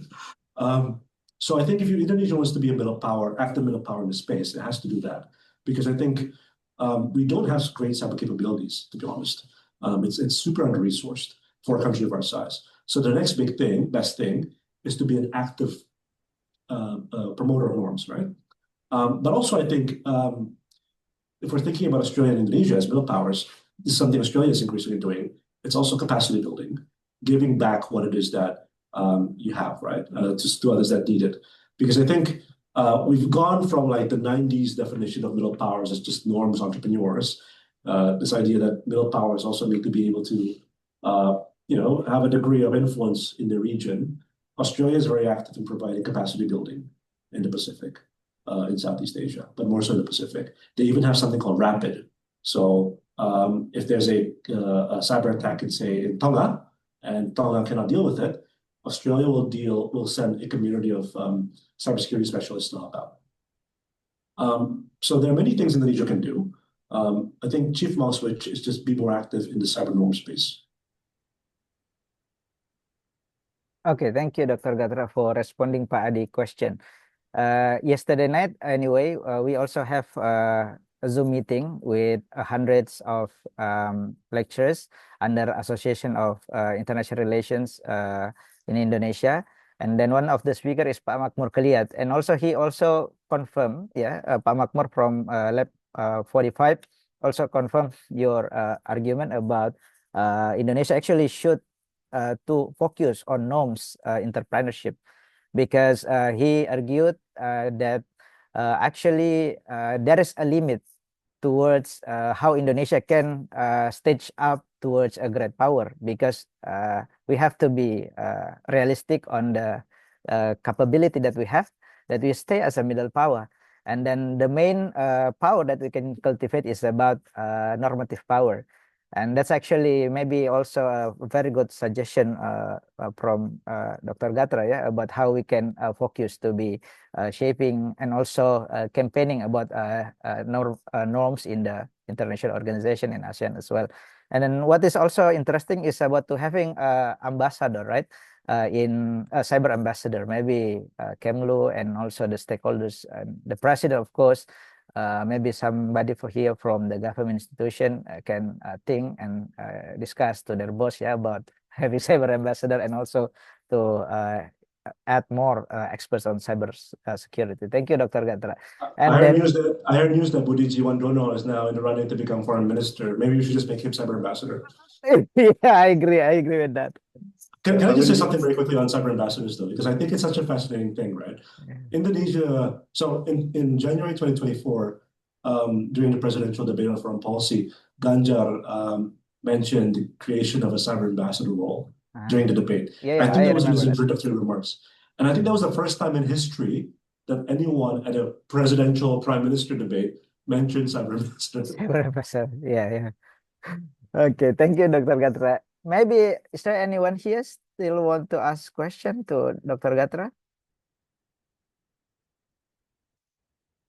So I think if Indonesia wants to be a middle power, active middle power in the space, it has to do that. Because I think we don't have great cyber capabilities, to be honest. It's super under-resourced for a country of our size. So the next best thing, is to be an active promoter of norms, right? But also I think if we're thinking about Australia and Indonesia as middle powers, this is something Australia is increasingly doing. It's also capacity building, giving back what it is that you have, right? To others that need it. Because I think we've gone from like the 90s definition of middle powers as just norms entrepreneurs, this idea that middle powers also need to be able to have a degree of influence in the region. Australia is very active in providing capacity building in the Pacific, in Southeast Asia, but more so in the Pacific. They even have something called RAPID. So if there's a cyber attack in Tonga, and Tonga cannot deal with it, Australia will send a community of cybersecurity specialists to help out. So there are many things Indonesia can do. I think chief among which is just be more active in the cyber norm space. Okay, thank you, Dr. Gatra, for responding Pak Adi question. Yesterday night, anyway, we also have a Zoom meeting with hundreds of lecturers under Association of International Relations in Indonesia. And then one of the speaker is Pak Makmur Keliat. And also he also confirmed, Pak Makmur from Lab 45 also confirmed your argument about Indonesia actually should to focus on norms entrepreneurship, because he argued that actually there is a limit towards how Indonesia can stage up towards a great power, because we have to be realistic on the capability that we have, that we stay as a middle power. And then the main power that we can cultivate is about normative power. And that's actually maybe also a very good suggestion from Dr. Gatra, about how we can focus to be shaping and also campaigning about norms in the international organization and ASEAN as well. And then what is also interesting is about to having ambassador, right? In a cyber ambassador, maybe Kemlu and also the stakeholders, and the president, of course. Maybe somebody here from the government institution can think and discuss to their boss about having cyber ambassador, and also to add more experts on cyber security. Thank you, Dr. Gatra. And I heard news that Budi Jiwandono is now in the running to become foreign minister. Maybe we should just make him cyber ambassador. Yeah, I agree with that. Can I just say something very quickly on cyber ambassadors, though, because I think it's such a fascinating thing, right? Yeah. Indonesia, so in January 2024, during the presidential debate on foreign policy, Ganjar mentioned the creation of a cyber ambassador role during the debate. Yeah, I think that was in his remember that. introductory remarks. And I think that was the first time in history that anyone at a presidential prime minister debate mentioned cyber ambassador. Cyber ambassador, yeah. Okay, thank you, Dr. Gatra. Maybe is there anyone here still want to ask question to Dr. Gatra?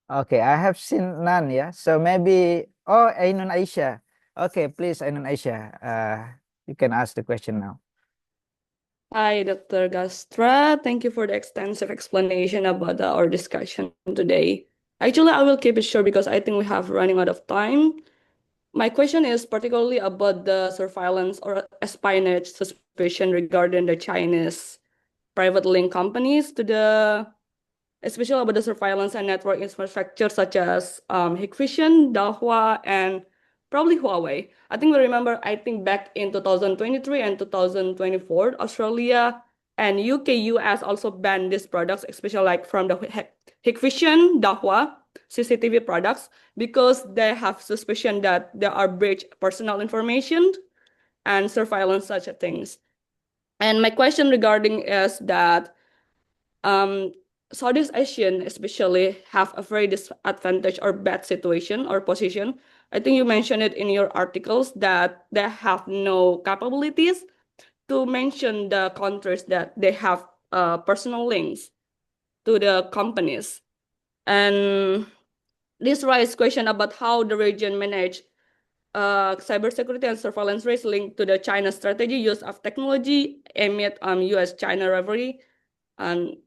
Okay, I have seen none, so maybe, Ainun Aisyah. Okay, please, Ainun Aisyah, you can ask the question now. Hi, Dr. Gastra. Thank you for the extensive explanation about our discussion today. Actually, I will keep it short because I think we have running out of time. My question is particularly about the surveillance or espionage suspicion regarding the Chinese private link companies to the especially about the surveillance and network infrastructure such as Hikvision, Dahua, and probably Huawei. I think we remember, I think back in 2023 and 2024, Australia and UK, US also banned these products, especially like from the Hikvision, Dahua, CCTV products, because they have suspicion that there are breach personal information and surveillance such things. And my question regarding is that Southeast Asian especially have a very disadvantage or bad situation or position. I think you mentioned it in your articles that they have no capabilities to mention the countries that they have personal links to the companies. And this raises question about how the region manage cybersecurity and surveillance risk linked to the China strategy use of technology amid US-China rivalry. And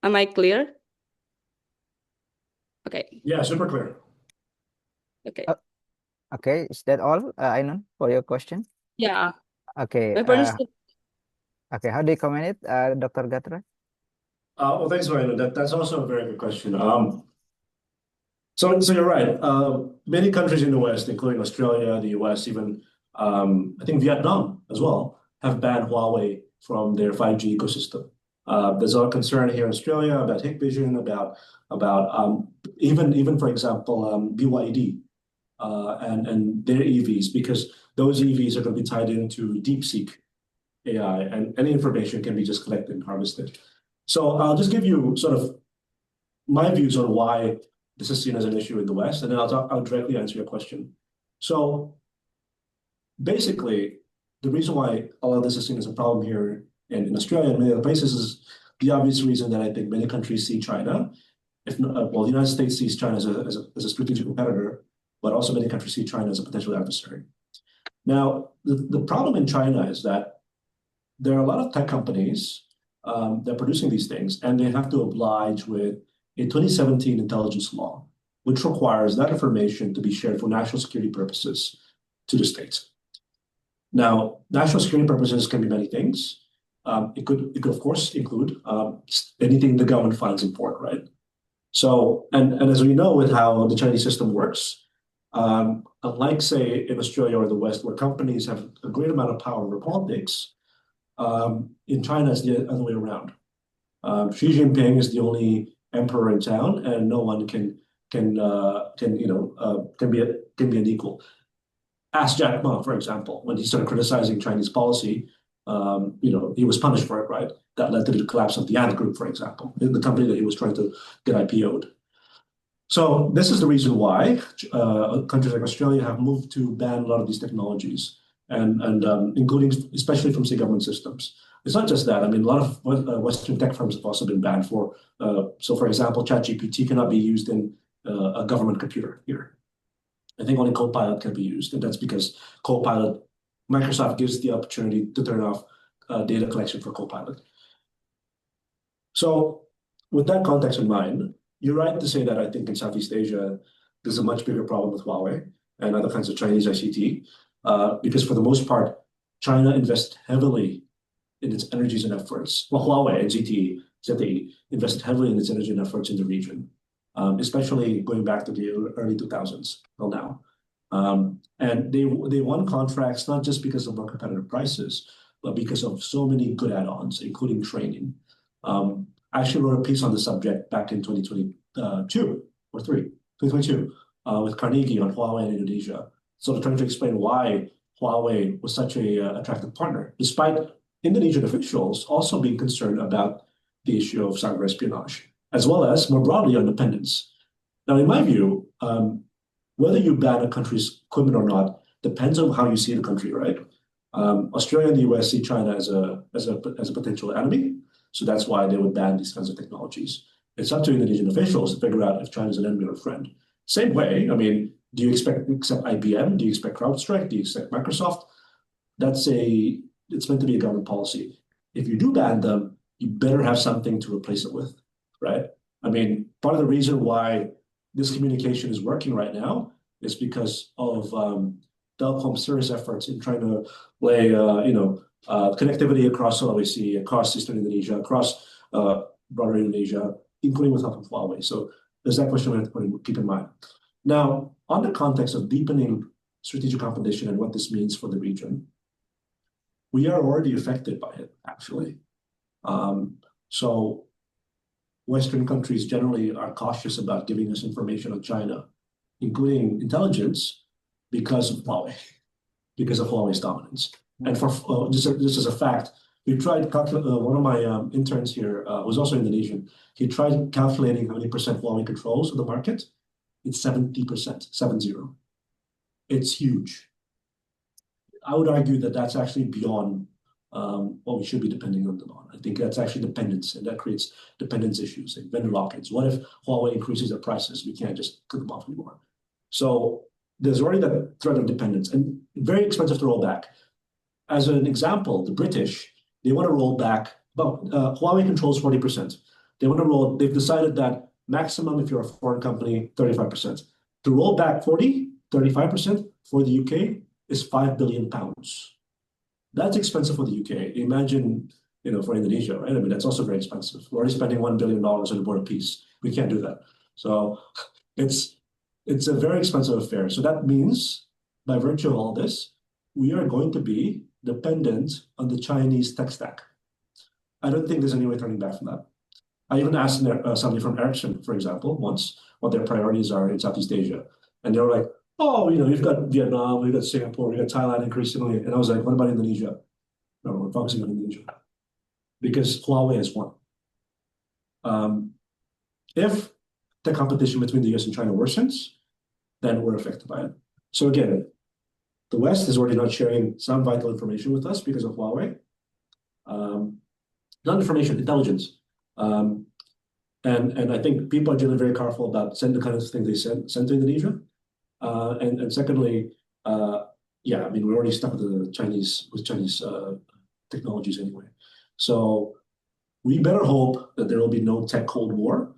am I clear? Okay. Yeah, super clear. Okay. Okay, is that all, Ainun, for your question? Yeah. Okay. My point is Okay, how do you comment it, Dr. Gatra? Well, thanks, Ryan. That's also a very good question. So you're right. Many countries in the West, including Australia, the US, even I think Vietnam as well, have banned Huawei from their 5G ecosystem. There's a lot of concern here in Australia about Hikvision, about even for example BYD and their EVs, because those EVs are going to be tied into DeepSeek AI, and any information can be just collected and harvested. So I'll just give you sort of my views on why this is seen as an issue in the West, and then I'll directly answer your question. So basically, the reason why all of this is seen as a problem here in Australia and many other places is the obvious reason that I think many countries see China, well, the United States sees China as a strategic competitor, but also many countries see China as a potential adversary. Now, the problem in China is that there are a lot of tech companies that are producing these things, and they have to oblige with a 2017 intelligence law, which requires that information to be shared for national security purposes to the states. Now, national security purposes can be many things. It could of course include anything the government finds important, right? So, and as we know with how the Chinese system works, unlike say in Australia or the West, where companies have a great amount of power over politics, in China it's the other way around. Xi Jinping is the only emperor in town, and no one can be an equal. Ask Jack Ma, for example, when he started criticizing Chinese policy, he was punished for it, right? That led to the collapse of the Ant Group, for example, the company that he was trying to get IPO'd. So this is the reason why countries like Australia have moved to ban a lot of these technologies, and including especially from, say, government systems. It's not just that. I mean, a lot of Western tech firms have also been banned for. So, for example, ChatGPT cannot be used in a government computer here. I think only Copilot can be used, and that's because Copilot, Microsoft gives the opportunity to turn off data collection for Copilot. So, with that context in mind, you're right to say that I think in Southeast Asia, there's a much bigger problem with Huawei and other kinds of Chinese ICT, because for the most part, China invests heavily in its energies and efforts. Well, Huawei and ZTE invested heavily in its energy and efforts in the region, especially going back to the early 2000s till now. And they won contracts not just because of more competitive prices, but because of so many good add-ons, including training. I actually wrote a piece on the subject back in 2022 with Carnegie on Huawei in Indonesia, sort of trying to explain why Huawei was such a attractive partner, despite Indonesian officials also being concerned about the issue of cyber espionage, as well as more broadly on dependence. Now, in my view, whether you ban a country's equipment or not depends on how you see the country, right? Australia and the US see China as a potential enemy, so that's why they would ban these kinds of technologies. It's up to Indonesian officials to figure out if China is an enemy or a friend. Same way, I mean, do you accept IBM? Do you expect CrowdStrike? Do you accept Microsoft? It's meant to be a government policy. If you do ban them, you better have something to replace it with, right? I mean, part of the reason why this communication is working right now is because of Telkom's serious efforts in trying to lay, connectivity across Sulawesi, across Eastern Indonesia, across broader Indonesia, including with help from Huawei. So there's that question we have to keep in mind. Now, on the context of deepening strategic competition and what this means for the region, we are already affected by it, actually. So Western countries generally are cautious about giving us information on China, including intelligence, because of Huawei's dominance. And for just as a fact, we tried one of my interns here was also Indonesian. He tried calculating how many percent Huawei controls of the market. It's 70%, 70. It's huge. I would argue that that's actually beyond what we should be depending on them on. I think that's actually dependence, and that creates dependence issues, like vendor lock-ins. What if Huawei increases their prices? We can't just cut them off anymore. So there's already that threat of dependence, and very expensive to roll back. As an example, the British, they want to roll back, but Huawei controls 40%. They've decided that maximum, if you're a foreign company, 35%. To roll back 35% for the UK is £5 billion. That's expensive for the UK. Imagine, for Indonesia, right? I mean, that's also very expensive. We're already spending $1 billion on the border peace. We can't do that. So it's a very expensive affair. So that means, by virtue of all this, we are going to be dependent on the Chinese tech stack. I don't think there's any way turning back from that. I even asked somebody from Ericsson, for example, once what their priorities are in Southeast Asia. And they were like, oh, you've got Vietnam, we've got Singapore, we've got Thailand increasingly. And I was like, what about Indonesia? No, we're focusing on Indonesia. Because Huawei has won. If the competition between the US and China worsens, then we're affected by it. So again, the West is already not sharing some vital information with us because of Huawei. Not information, intelligence. And I think people are generally very careful about the kind of things they send to Indonesia. And secondly, we're already stuck with Chinese technologies anyway. So we better hope that there will be no tech Cold War,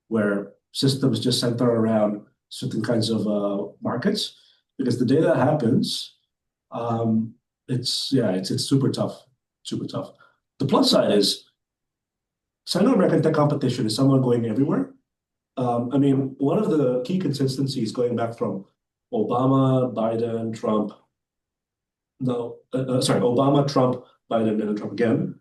where systems just center around certain kinds of markets, because the day that happens, it's super tough, super tough. The plus side is Sino-American tech competition is somewhat going everywhere. One of the key consistencies going back from Obama, Biden, Trump, Obama, Trump, Biden, and Trump again,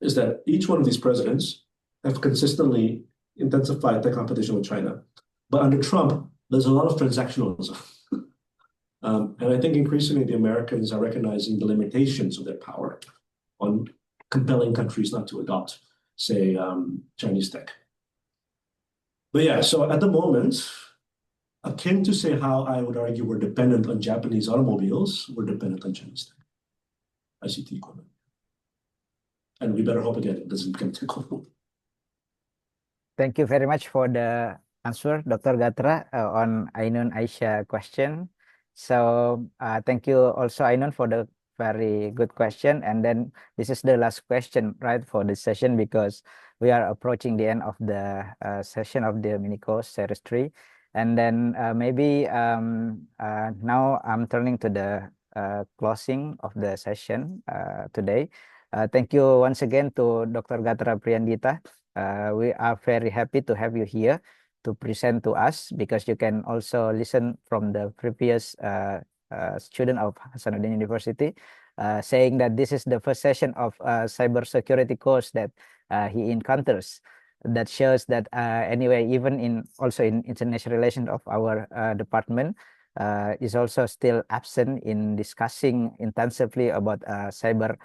is that each one of these presidents have consistently intensified the competition with China. But under Trump, there's a lot of transactionalism. And I think increasingly the Americans are recognizing the limitations of their power on compelling countries not to adopt, say, Chinese tech. But yeah, so at the moment, akin to say how I would argue we're dependent on Japanese automobiles, we're dependent on Chinese tech, ICT equipment. And we better hope again it doesn't become tech. Thank you very much for the answer, Dr. Gatra, on Ainun Aisha question. So thank you also, Ainun, for the very good question. And then this is the last question, right, for this session, because we are approaching the end of the session of the mini course series 3. And then maybe now I'm turning to the closing of the session today. Thank you once again to Dr. Gatra Priyandita. We are very happy to have you here to present to us, because you can also listen from the previous student of Hasanuddin University saying that this is the first session of cybersecurity course that he encounters. That shows that anyway, even in international relations of our department is also still absent in discussing intensively about cyber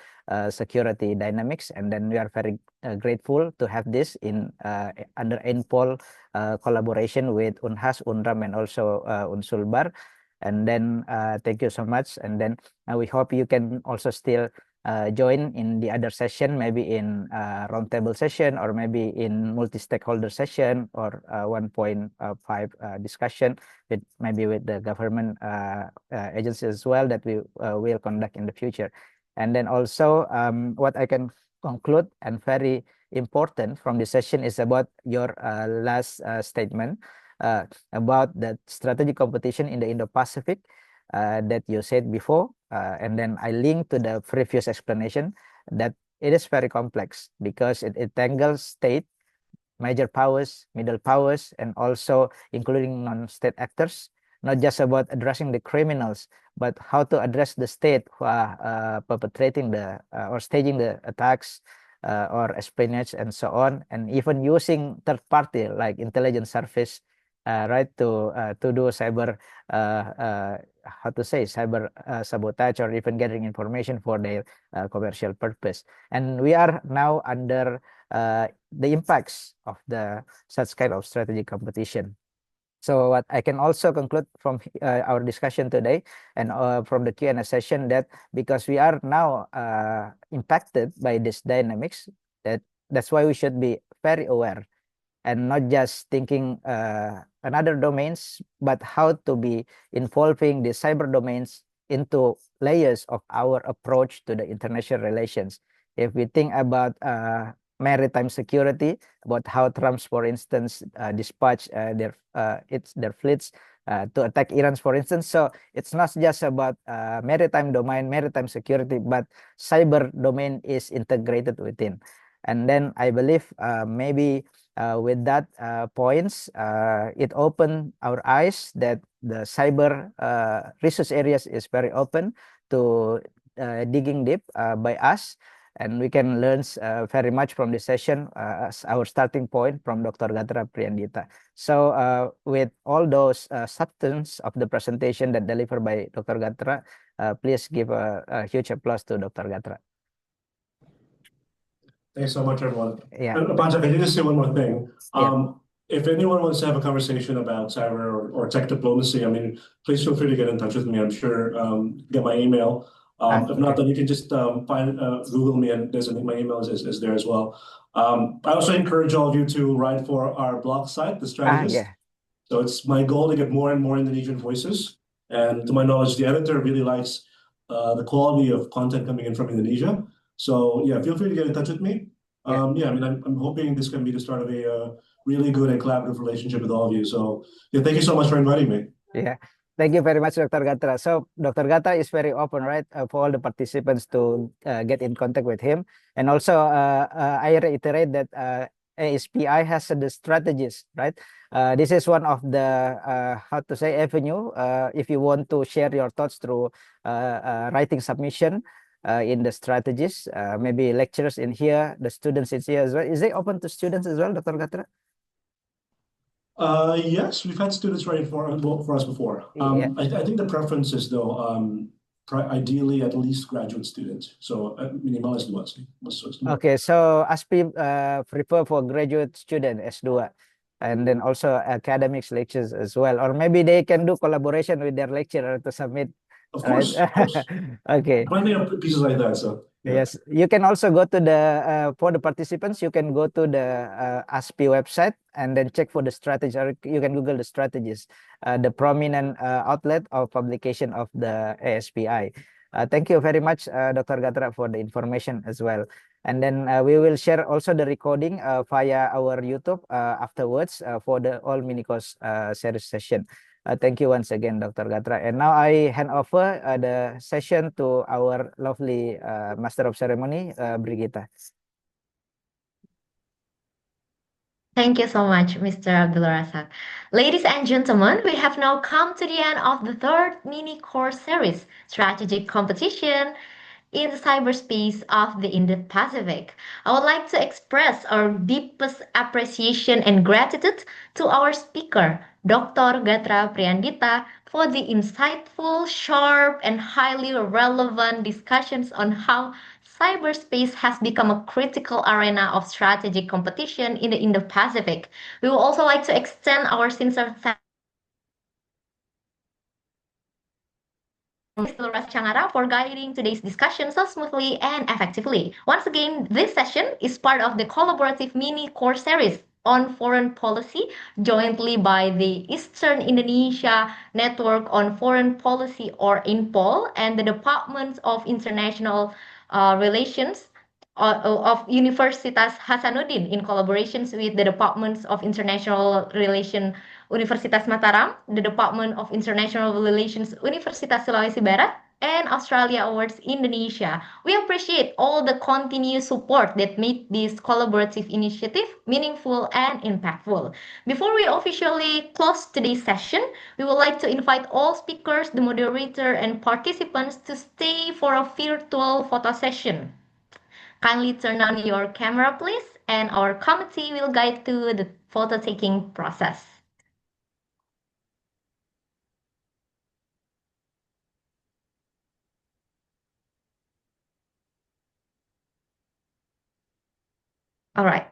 security dynamics. And then we are very grateful to have this in under EINPOL collaboration with Unhas, UNRAM, and also Unsulbar. And then thank you so much. And then we hope you can also still join in the other session, maybe in roundtable session, or maybe in multi-stakeholder session, or 1.5 discussion with maybe with the government agencies as well, that we will conduct in the future. And then also what I can conclude and very important from this session is about your last statement about the strategic competition in the Indo-Pacific that you said before. And then I link to the previous explanation that it is very complex, because it entangles state, major powers, middle powers, and also including non-state actors, not just about addressing the criminals, but how to address the state who are perpetrating the or staging the attacks or espionage and so on, and even using third party like intelligence service, right, to do cyber how to say cyber sabotage or even gathering information for their commercial purpose. And we are now under the impacts of the such kind of strategic competition. So what I can also conclude from our discussion today and from the Q&A session, that because we are now impacted by this dynamics, that's why we should be very aware and not just thinking another domains, but how to be involving the cyber domains into layers of our approach to the international relations. If we think about maritime security, about how Trumps, for instance, dispatch their fleets to attack Iran, for instance. So it's not just about maritime domain, maritime security, but cyber domain is integrated within. And then I believe maybe with that points, it opened our eyes that the cyber research areas is very open to digging deep by us. And we can learn very much from this session as our starting point from Dr. Gatra Priyandita. So with all those substance of the presentation that delivered by Dr. Gatra, please give a huge applause to Dr. Gatra. Thanks so much, everyone. Yeah. Pancha, can you just say one more thing? Yeah. If anyone wants to have a conversation about cyber or tech diplomacy, I mean, please feel free to get in touch with me. I'm sure get my email. If not, then you can just Google me, and my email is there as well. I also encourage all of you to write for our blog site, The Strategist. Yeah. So it's my goal to get more and more Indonesian voices. And to my knowledge, the editor really likes the quality of content coming in from Indonesia. So yeah, feel free to get in touch with me. Yeah, I mean, I'm hoping this can be the start of a really good and collaborative relationship with all of you. So yeah, thank you so much for inviting me. Yeah. Thank you very much, Dr. Gatra. So Dr. Gatra is very open, right, for all the participants to get in contact with him. And also, I reiterate that ASPI has the strategies, right? This is one of the, how to say, avenue. If you want to share your thoughts through writing submission in the strategies, maybe lecturers in here, the students in here as well. Is it open to students as well, Dr. Gatra? Yes, we've had students writing for us before. Yeah. I think the preference is though, ideally at least graduate students. So minimal S2 sih. Okay, so ASPI prefer for graduate student S2, and then also academics lectures as well, or maybe they can do collaboration with their lecturer to submit. Of course, right? of course. Okay. Plenty of pieces like that. So yeah. Yes, you can also go to the for the participants. You can go to the ASPI website and then check for the strategy, or you can Google the strategies, the prominent outlet of publication of the ASPI. Thank you very much, Dr. Gatra, for the information as well. And then we will share also the recording via our YouTube afterwards for the all mini course series session. Thank you once again, Dr. Gatra. And now I hand over the session to our lovely Master of Ceremony, Brigitta. Thank you so much, Mr. Abdul Razak. Ladies and gentlemen, we have now come to the end of the third mini course series, Strategic Competition in the cyberspace of the Indo-Pacific. I would like to express our deepest appreciation and gratitude to our speaker, Dr. Gatra Priyandita, for the insightful, sharp, and highly relevant discussions on how cyberspace has become a critical arena of strategic competition in the Indo-Pacific. We would also like to extend our sincere thanks Mr. Ras Changara for guiding today's discussion so smoothly and effectively. Once again, this session is part of the collaborative mini course series on foreign policy jointly by the Eastern Indonesia Network on Foreign Policy, or EINPOL, and the Department of International Relations of Universitas Hasanuddin in collaborations with the Departments of International Relations Universitas Mataram, the Department of International Relations Universitas Sulawesi Barat, and Australia Awards Indonesia. We appreciate all the continued support that made this collaborative initiative meaningful and impactful. Before we officially close today's session, we would like to invite all speakers, the moderator, and participants to stay for a virtual photo session. Kindly turn on your camera, please, and our committee will guide to the photo taking process. All right.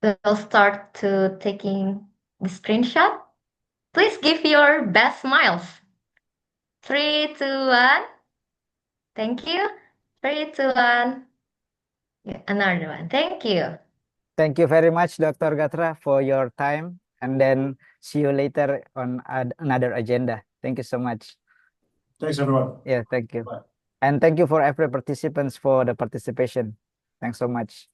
We'll start to taking the screenshot. Please give your best smiles. 3, 2, 1. Thank you. 3, 2, 1. Yeah, another one. Thank you. Thank you very much, Dr. Gatra, for your time. And then see you later on another agenda. Thank you so much. Thanks, everyone. Yeah, thank you. Bye. And thank you for every participants for the participation. Thanks so much.